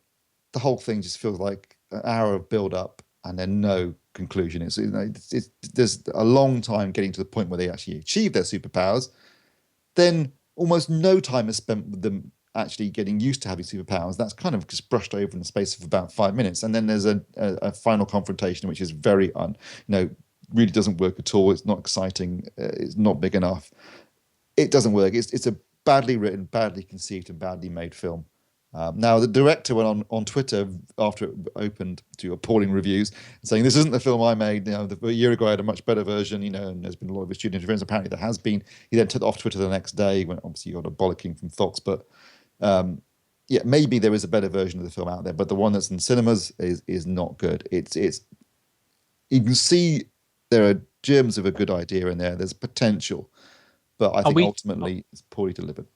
the whole thing just feels like an hour of build-up and then no conclusion. There's a long time getting to the point where they actually achieve their superpowers. Then almost no time is spent with them actually getting used to having superpowers. That's kind of just brushed over in the space of about 5 minutes. And then there's a final confrontation, which is very really doesn't work at all. It's not exciting. It's not big enough. It doesn't work. It's a badly written, badly conceived, and badly made film. Now, the director went on Twitter after it opened to appalling reviews, saying this isn't the film I made. A year ago I had a much better version, and there's been a lot of student interference. Apparently there has been. He then took it off Twitter the next day when obviously you got a bollocking from Fox. But maybe there is a better version of the film out there, but the one that's in cinemas is not good. It's you can see there are germs of a good idea in there. There's potential, but I think ultimately it's poorly delivered.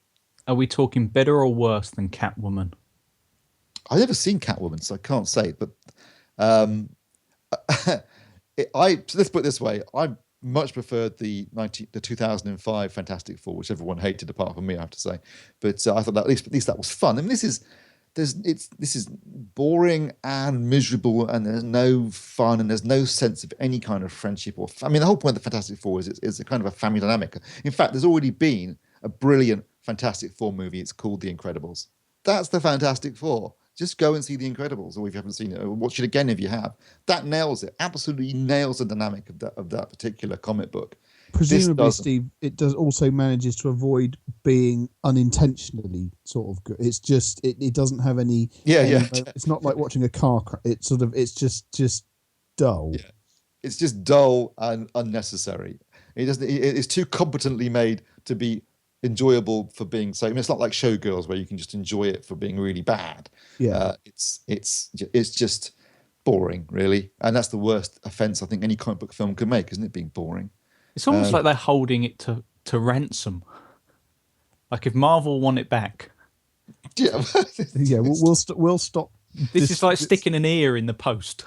Are we talking better or worse than Catwoman? I've never seen Catwoman, so I can't say. But let's put it this way: I much preferred the 2005 Fantastic Four, which everyone hated apart from me, I have to say. But I thought that at least that was fun. I mean, this is boring and miserable, and there's no fun, and there's no sense of any kind of friendship I mean, the whole point of the Fantastic Four is a kind of a family dynamic. In fact, there's already been a brilliant Fantastic Four movie. It's called The Incredibles. That's the Fantastic Four. Just go and see The Incredibles, or if you haven't seen it, or watch it again if you have. That nails it. Absolutely nails the dynamic of that particular comic book. Presumably, Steve, it does also manages to avoid being unintentionally sort of good. It's just it doesn't have any. It's not like watching a car crash. It's just dull. Yeah. It's just dull and unnecessary. It's too competently made to be enjoyable for being so. I mean, it's not like Showgirls where you can just enjoy it for being really bad. It's just boring, really, and that's the worst offence I think any comic book film could make, isn't it? Being boring. It's almost like they're holding it to ransom. Like if Marvel want it back. Yeah, we'll stop. This is like sticking an ear in the post.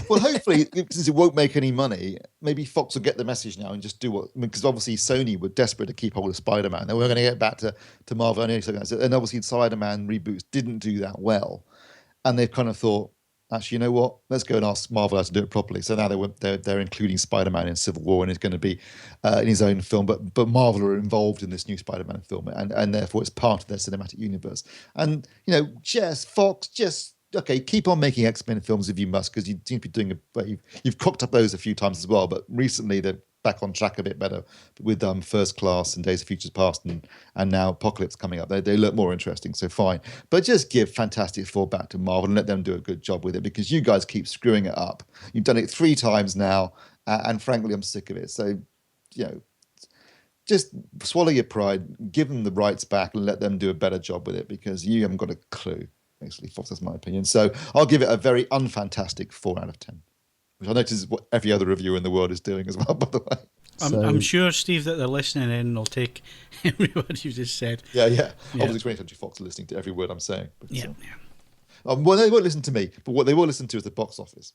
Well, hopefully, since it won't make any money, maybe Fox will get the message now and just do because obviously Sony were desperate to keep hold of Spider-Man. They were going to get back to Marvel, and obviously Spider-Man reboots didn't do that well, and they've kind of thought, actually, you know what? Let's go and ask Marvel how to do it properly. So now they're including Spider-Man in Civil War, and it's going to be in his own film. But Marvel are involved in this new Spider-Man film, and therefore it's part of their cinematic universe. And Fox, okay, keep on making X-Men films if you must, because you seem to be doing you've cocked up those a few times as well. But recently they're back on track a bit better with First Class and Days of Futures Past and now Apocalypse coming up. They look more interesting, so fine. But just give Fantastic Four back to Marvel and let them do a good job with it, because you guys keep screwing it up. You've done it 3 times now, and frankly, I'm sick of it. So, just swallow your pride, give them the rights back, and let them do a better job with it, because you haven't got a clue. Basically, Fox, that's my opinion. So I'll give it a very unfantastic 4 out of 10. Which I notice is what every other reviewer in the world is doing as well, by the way. I'm sure, Steve, that they're listening in and they'll take every word you just said. Yeah. Obviously, 20th Century Fox are listening to every word I'm saying. But, well, they won't listen to me, but what they will listen to is the box office.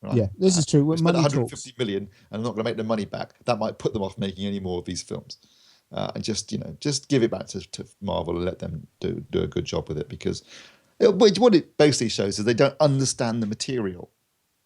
Right? Yeah, this is true. We spent 150 million and I'm not going to make their money back. That might put them off making any more of these films. And just give it back to Marvel and let them do a good job with it, because what it basically shows is they don't understand the material.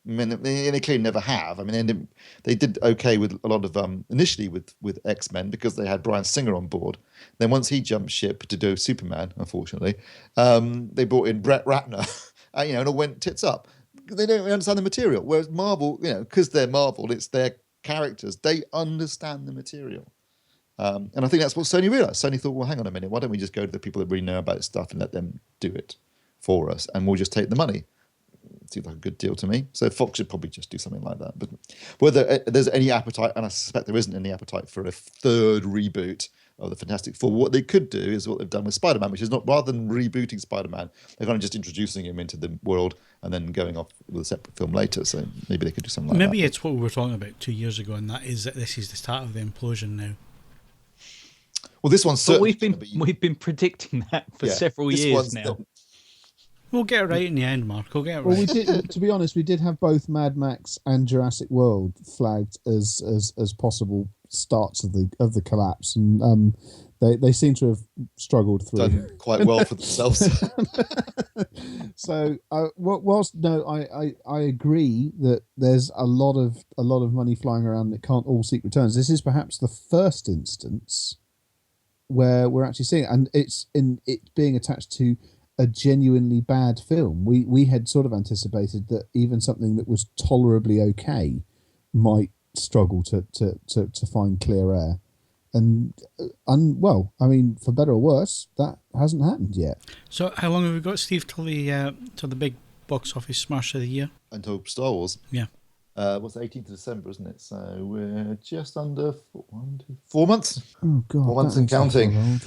I mean, they clearly never have. I mean, they did okay with a lot of initially with X-Men because they had Bryan Singer on board. Then once he jumped ship to do Superman, unfortunately, they brought in Brett Ratner, and it all went tits up. They don't understand the material. Whereas Marvel, because they're Marvel, it's their characters. They understand the material. And I think that's what Sony realised. Sony thought, well, hang on a minute, why don't we just go to the people that really know about stuff and let them do it for us, and we'll just take the money. Seems like a good deal to me. So Fox should probably just do something like that. But whether there's any appetite, and I suspect there isn't any appetite for a 3rd reboot of the Fantastic Four, what they could do is what they've done with Spider-Man, which is not, rather than rebooting Spider-Man, they're kind of just introducing him into the world and then going off with a separate film later. So maybe they could do something like that. Maybe it's what we were talking about 2 years ago, and that is that this is the start of the implosion now. Well, this one's certainly we've been predicting that for several years now. We'll get it right in the end, Mark. We'll get it right. Well, we did. To be honest, we did have both Mad Max and Jurassic World flagged as possible starts of the collapse, and they seem to have struggled through. Done quite well for themselves. So, I agree that there's a lot of money flying around that can't all seek returns. This is perhaps the first instance where we're actually seeing it, and it's being attached to a genuinely bad film. We had sort of anticipated that even something that was tolerably okay might struggle to find clear air. And well, I mean, for better or worse, that hasn't happened yet. So how long have we got, Steve, till the big box office smash of the year? Until Star Wars. Yeah. What's the 18th of December, isn't it? So we're just under 4 months. Oh God, 4 months and counting.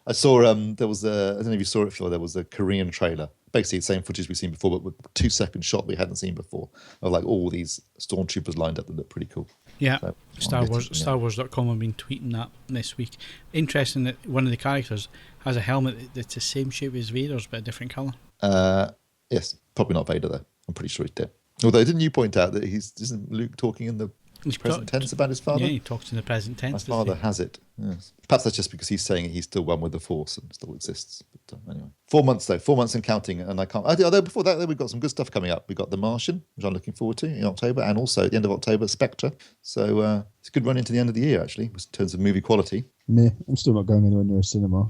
I saw there was I don't know if you saw it, Phil. There was a Korean trailer, basically the same footage we've seen before, but with 2-second shot we hadn't seen before, of like all these stormtroopers lined up that look pretty cool. Yeah, so, StarWars.com have been tweeting that this week. Interesting that one of the characters has a helmet that's the same shape as Vader's but a different colour. Yes, probably not Vader though. I'm pretty sure he's dead. Although didn't you point out that isn't Luke talking in the present tense about his father? Yeah, he talks in the present tense. My father has it. Yes. Perhaps that's just because he's saying he's still one with the Force and still exists. But anyway, 4 months though, 4 months and counting, and I can't. Although before that, we've got some good stuff coming up. We've got The Martian, which I'm looking forward to in October, and also at the end of October, Spectre. So it's a good run into the end of the year actually, in terms of movie quality. Meh, I'm still not going anywhere near a cinema.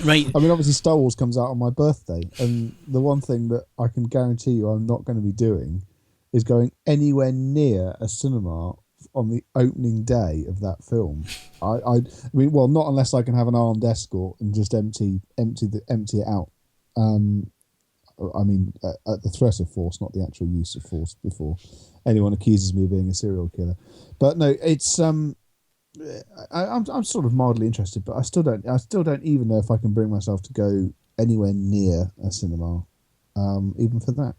Right. I mean, obviously, Star Wars comes out on my birthday, and the one thing that I can guarantee you I'm not going to be doing is going anywhere near a cinema on the opening day of that film. I mean, well, not unless I can have an armed escort and just empty it out. I mean, at the threat of force, not the actual use of force. Before anyone accuses me of being a serial killer, but no, it's I'm sort of mildly interested, but I still don't even know if I can bring myself to go anywhere near a cinema, even for that.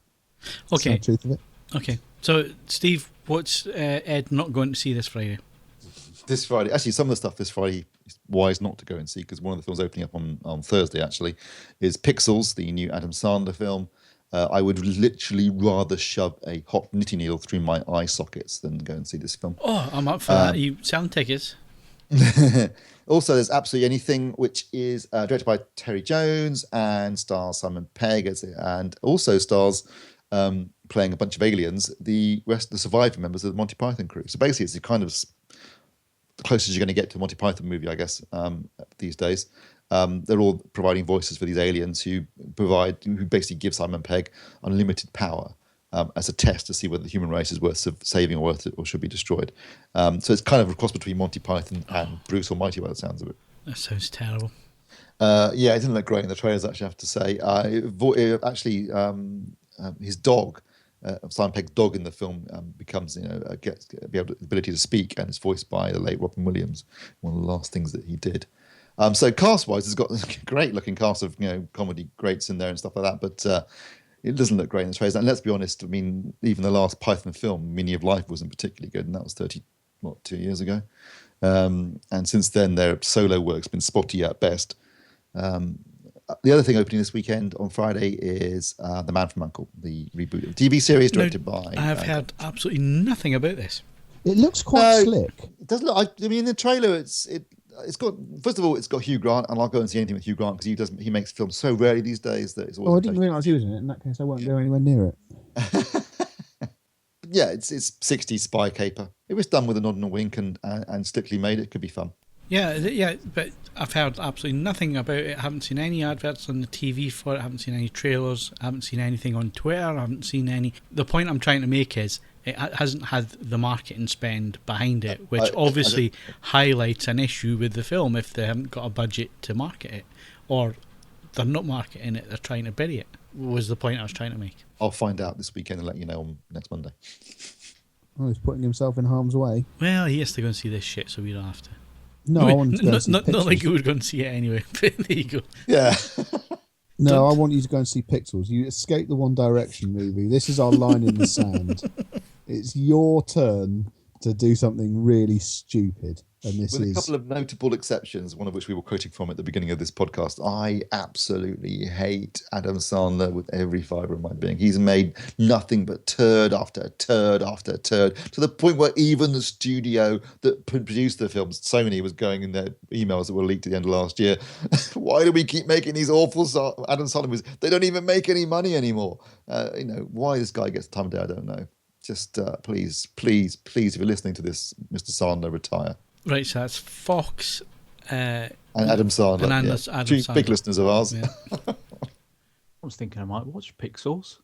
Okay. That's the truth of it. Okay. So, Steve, what's Ed not going to see this Friday? This Friday, actually, some of the stuff this Friday is wise not to go and see, because one of the films opening up on Thursday actually is Pixels, the new Adam Sandler film. I would literally rather shove a hot knitting needle through my eye sockets than go and see this film. Oh, I'm up for that. Are you selling tickets? Also, there's Absolutely Anything, which is directed by Terry Jones and stars Simon Pegg, and also stars playing a bunch of aliens, the survivor members of the Monty Python crew. So basically, it's kind of the closest you're going to get to a Monty Python movie, I guess, these days. They're all providing voices for these aliens who basically give Simon Pegg unlimited power as a test to see whether the human race is worth saving or should be destroyed. So it's kind of a cross between Monty Python and Bruce Almighty by the sounds of it. That sounds terrible. Yeah, it didn't look great in the trailers, actually, I have to say. His dog, Simon Pegg's dog in the film, becomes, gets the ability to speak, and is voiced by the late Robin Williams, one of the last things that he did. So cast-wise, it's got a great-looking cast of comedy greats in there and stuff like that, but it doesn't look great in the trailers. And let's be honest, I mean, even the last Python film, Meaning of Life, wasn't particularly good, and that was 2 years ago. And since then, their solo work's been spotty at best. The other thing opening this weekend on Friday is The Man from U.N.C.L.E, the reboot of the TV series directed by... I've heard absolutely nothing about this. It looks quite slick. It does look... I mean, in the trailer, it's got... First of all, it's got Hugh Grant, and I'll go and see anything with Hugh Grant because he makes films so rarely these days that it's always... Oh, I didn't realise he was in it. In that case, I won't go anywhere near it. Yeah, it's 60s spy caper. It was done with a nod and a wink and slickly made. It could be fun. Yeah, but I've heard absolutely nothing about it. I haven't seen any adverts on the TV for it. I haven't seen any trailers. I haven't seen anything on Twitter. I haven't seen any... The point I'm trying to make is it hasn't had the marketing spend behind it, which obviously highlights an issue with the film if they haven't got a budget to market it. Or they're not marketing it, they're trying to bury it, was the point I was trying to make. I'll find out this weekend and let you know on next Monday. Oh, he's putting himself in harm's way. Well, he has to go and see this shit, so we don't have to. No, I want you to go and see not like you would go and see it anyway. But there you go. Yeah. No, I want you to go and see Pixels. You escaped the One Direction movie. This is our line in the sand. It's your turn to do something really stupid. And this With a couple of notable exceptions, one of which we were quoting from at the beginning of this podcast. I absolutely hate Adam Sandler with every fibre of my being. He's made nothing but turd after turd after turd, to the point where even the studio that produced the film, Sony, was going in their emails that were leaked at the end of last year. Why do we keep making these awful Adam Sandler movies? They don't even make any money anymore. Why this guy gets the time of day, I don't know. Just please, if you're listening to this, Mr. Sandler, retire. Right, so that's Fox and Adam Sandler. And Adam Sandler. Two big listeners of ours. Yeah. I was thinking I might watch Pixels.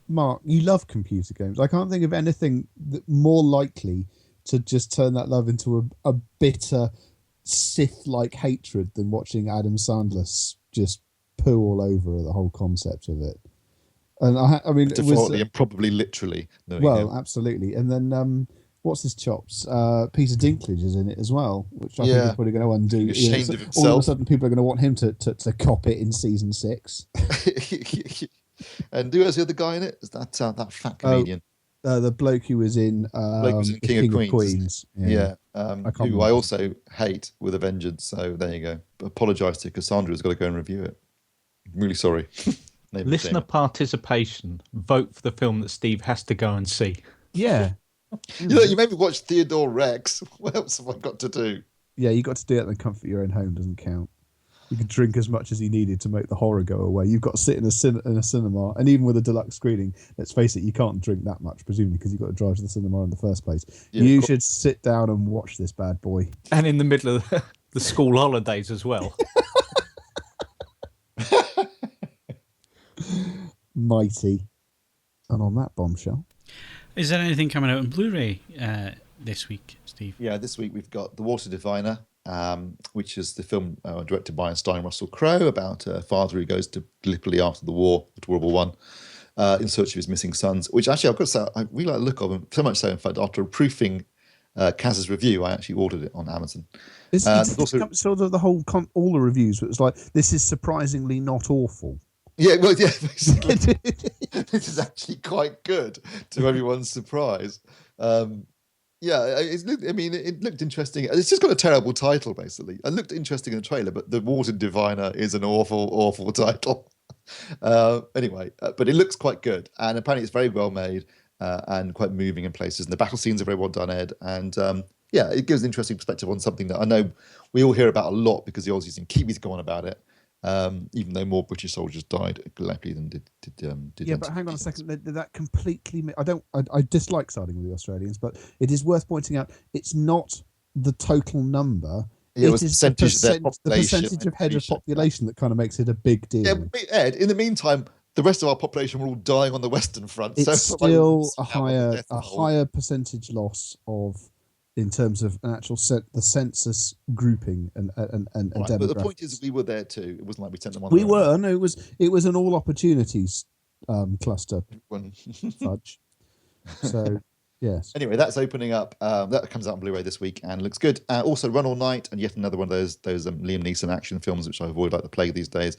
Mark, you love computer games. I can't think of anything more likely to just turn that love into a bitter Sith-like hatred than watching Adam Sandler just poo all over the whole concept of it. And I mean, metaphorically and probably literally. Absolutely. And then what's his chops? Peter Dinklage is in it as well, which I think is probably going to undo. Ashamed of himself. All of a sudden, people are going to want him to cop it in season 6. And who was the other guy in it? Is that fat comedian? The bloke who was in King of Queens. Yeah. Who I also hate with a vengeance. So there you go. Apologise to Cassandra who's got to go and review it. I'm really sorry. Listener participation. Vote for the film that Steve has to go and see. Yeah. You made me watch Theodore Rex. What else have I got to do? Yeah, you got to do it in the comfort of your own home. Doesn't count. You could drink as much as you needed to make the horror go away. You've got to sit in a cinema, and even with a deluxe screening, let's face it, you can't drink that much, presumably, because you've got to drive to the cinema in the first place. Yeah, you should sit down and watch this bad boy. And in the middle of the school holidays as well. Mighty. And on that bombshell. Is there anything coming out on Blu-ray this week, Steve? Yeah, this week we've got The Water Diviner, which is the film directed by and starring Russell Crowe about a father who goes to Gallipoli after the war, World War One, in search of his missing sons, which actually I've got to say, I really like the look of them, so much so, in fact, after proofing Kaz's review, I actually ordered it on Amazon. It's also sort of the whole, all the reviews, it was like, this is surprisingly not awful. Yeah, well, yeah, basically, this is actually quite good, to everyone's surprise. Yeah, it looked interesting. It's just got a terrible title, basically. It looked interesting in the trailer, but The Water Diviner is an awful, awful title. Anyway, but it looks quite good, and apparently it's very well made and quite moving in places, and the battle scenes are very well done, Ed, and yeah, it gives an interesting perspective on something that I know we all hear about a lot because the Aussies and Kiwis go on about it. Even though more British soldiers died at Gallipoli than did yeah, but hang on a second. That completely. I dislike siding with the Australians, but it is worth pointing out it's not the total number. Yeah, it was the percentage of head of population that kind of makes it a big deal. Yeah, Ed. In the meantime, the rest of our population were all dying on the Western Front. It's still a higher percentage loss of. In terms of an actual the census grouping and demographics. But the point is, we were there too. It wasn't like we sent them on. We were. No, it was an all opportunities cluster fudge. So yes. Anyway, that's opening up. That comes out on Blu-ray this week and looks good. Also, Run All Night, and yet another one of those Liam Neeson action films, which I avoid like the plague these days.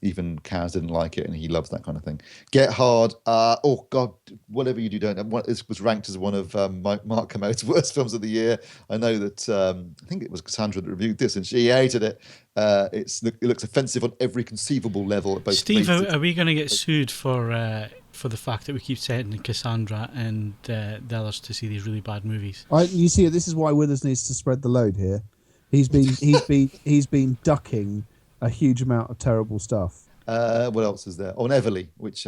Even Kaz didn't like it, and he loves that kind of thing. Get Hard. Oh God, whatever you do, don't. It was ranked as one of Mark Kermode's worst films of the year. I know that. I think it was Cassandra that reviewed this, and she hated it. It looks offensive on every conceivable level. At both Steve, are we going to get sued for the fact that we keep sending Cassandra and the others to see these really bad movies? You see, this is why Withers needs to spread the load here. He's been ducking a huge amount of terrible stuff. What else is there? On Everly, which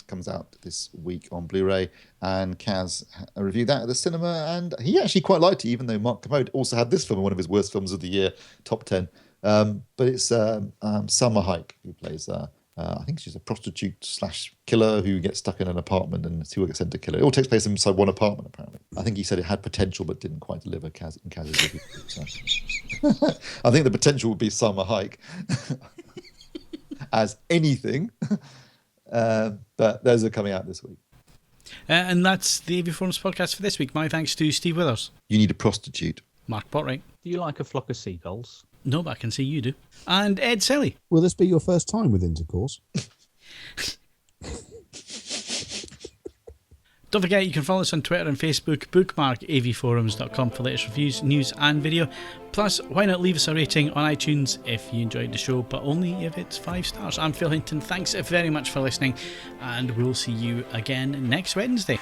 comes out this week on Blu-ray, and Kaz reviewed that at the cinema, and he actually quite liked it, even though Mark Kermode also had this film in one of his worst films of the year, top 10. But it's Summer Hike, who plays I think she's a prostitute/killer who gets stuck in an apartment and who gets sent to kill her. It all takes place inside one apartment, apparently. I think he said it had potential but didn't quite deliver Kaz's review. So. I think the potential would be Summer Hike as anything. But those are coming out this week. And that's the AVForums podcast for this week. My thanks to Steve Withers. You need a prostitute. Mark Botwright. Do you like a flock of seagulls? No, but I can see you do. And Ed Selley. Will this be your first time with intercourse? Don't forget, you can follow us on Twitter and Facebook. Bookmark avforums.com for latest reviews, news and video. Plus, why not leave us a rating on iTunes if you enjoyed the show, but only if it's 5 stars. I'm Phil Hinton. Thanks very much for listening, and we'll see you again next Wednesday.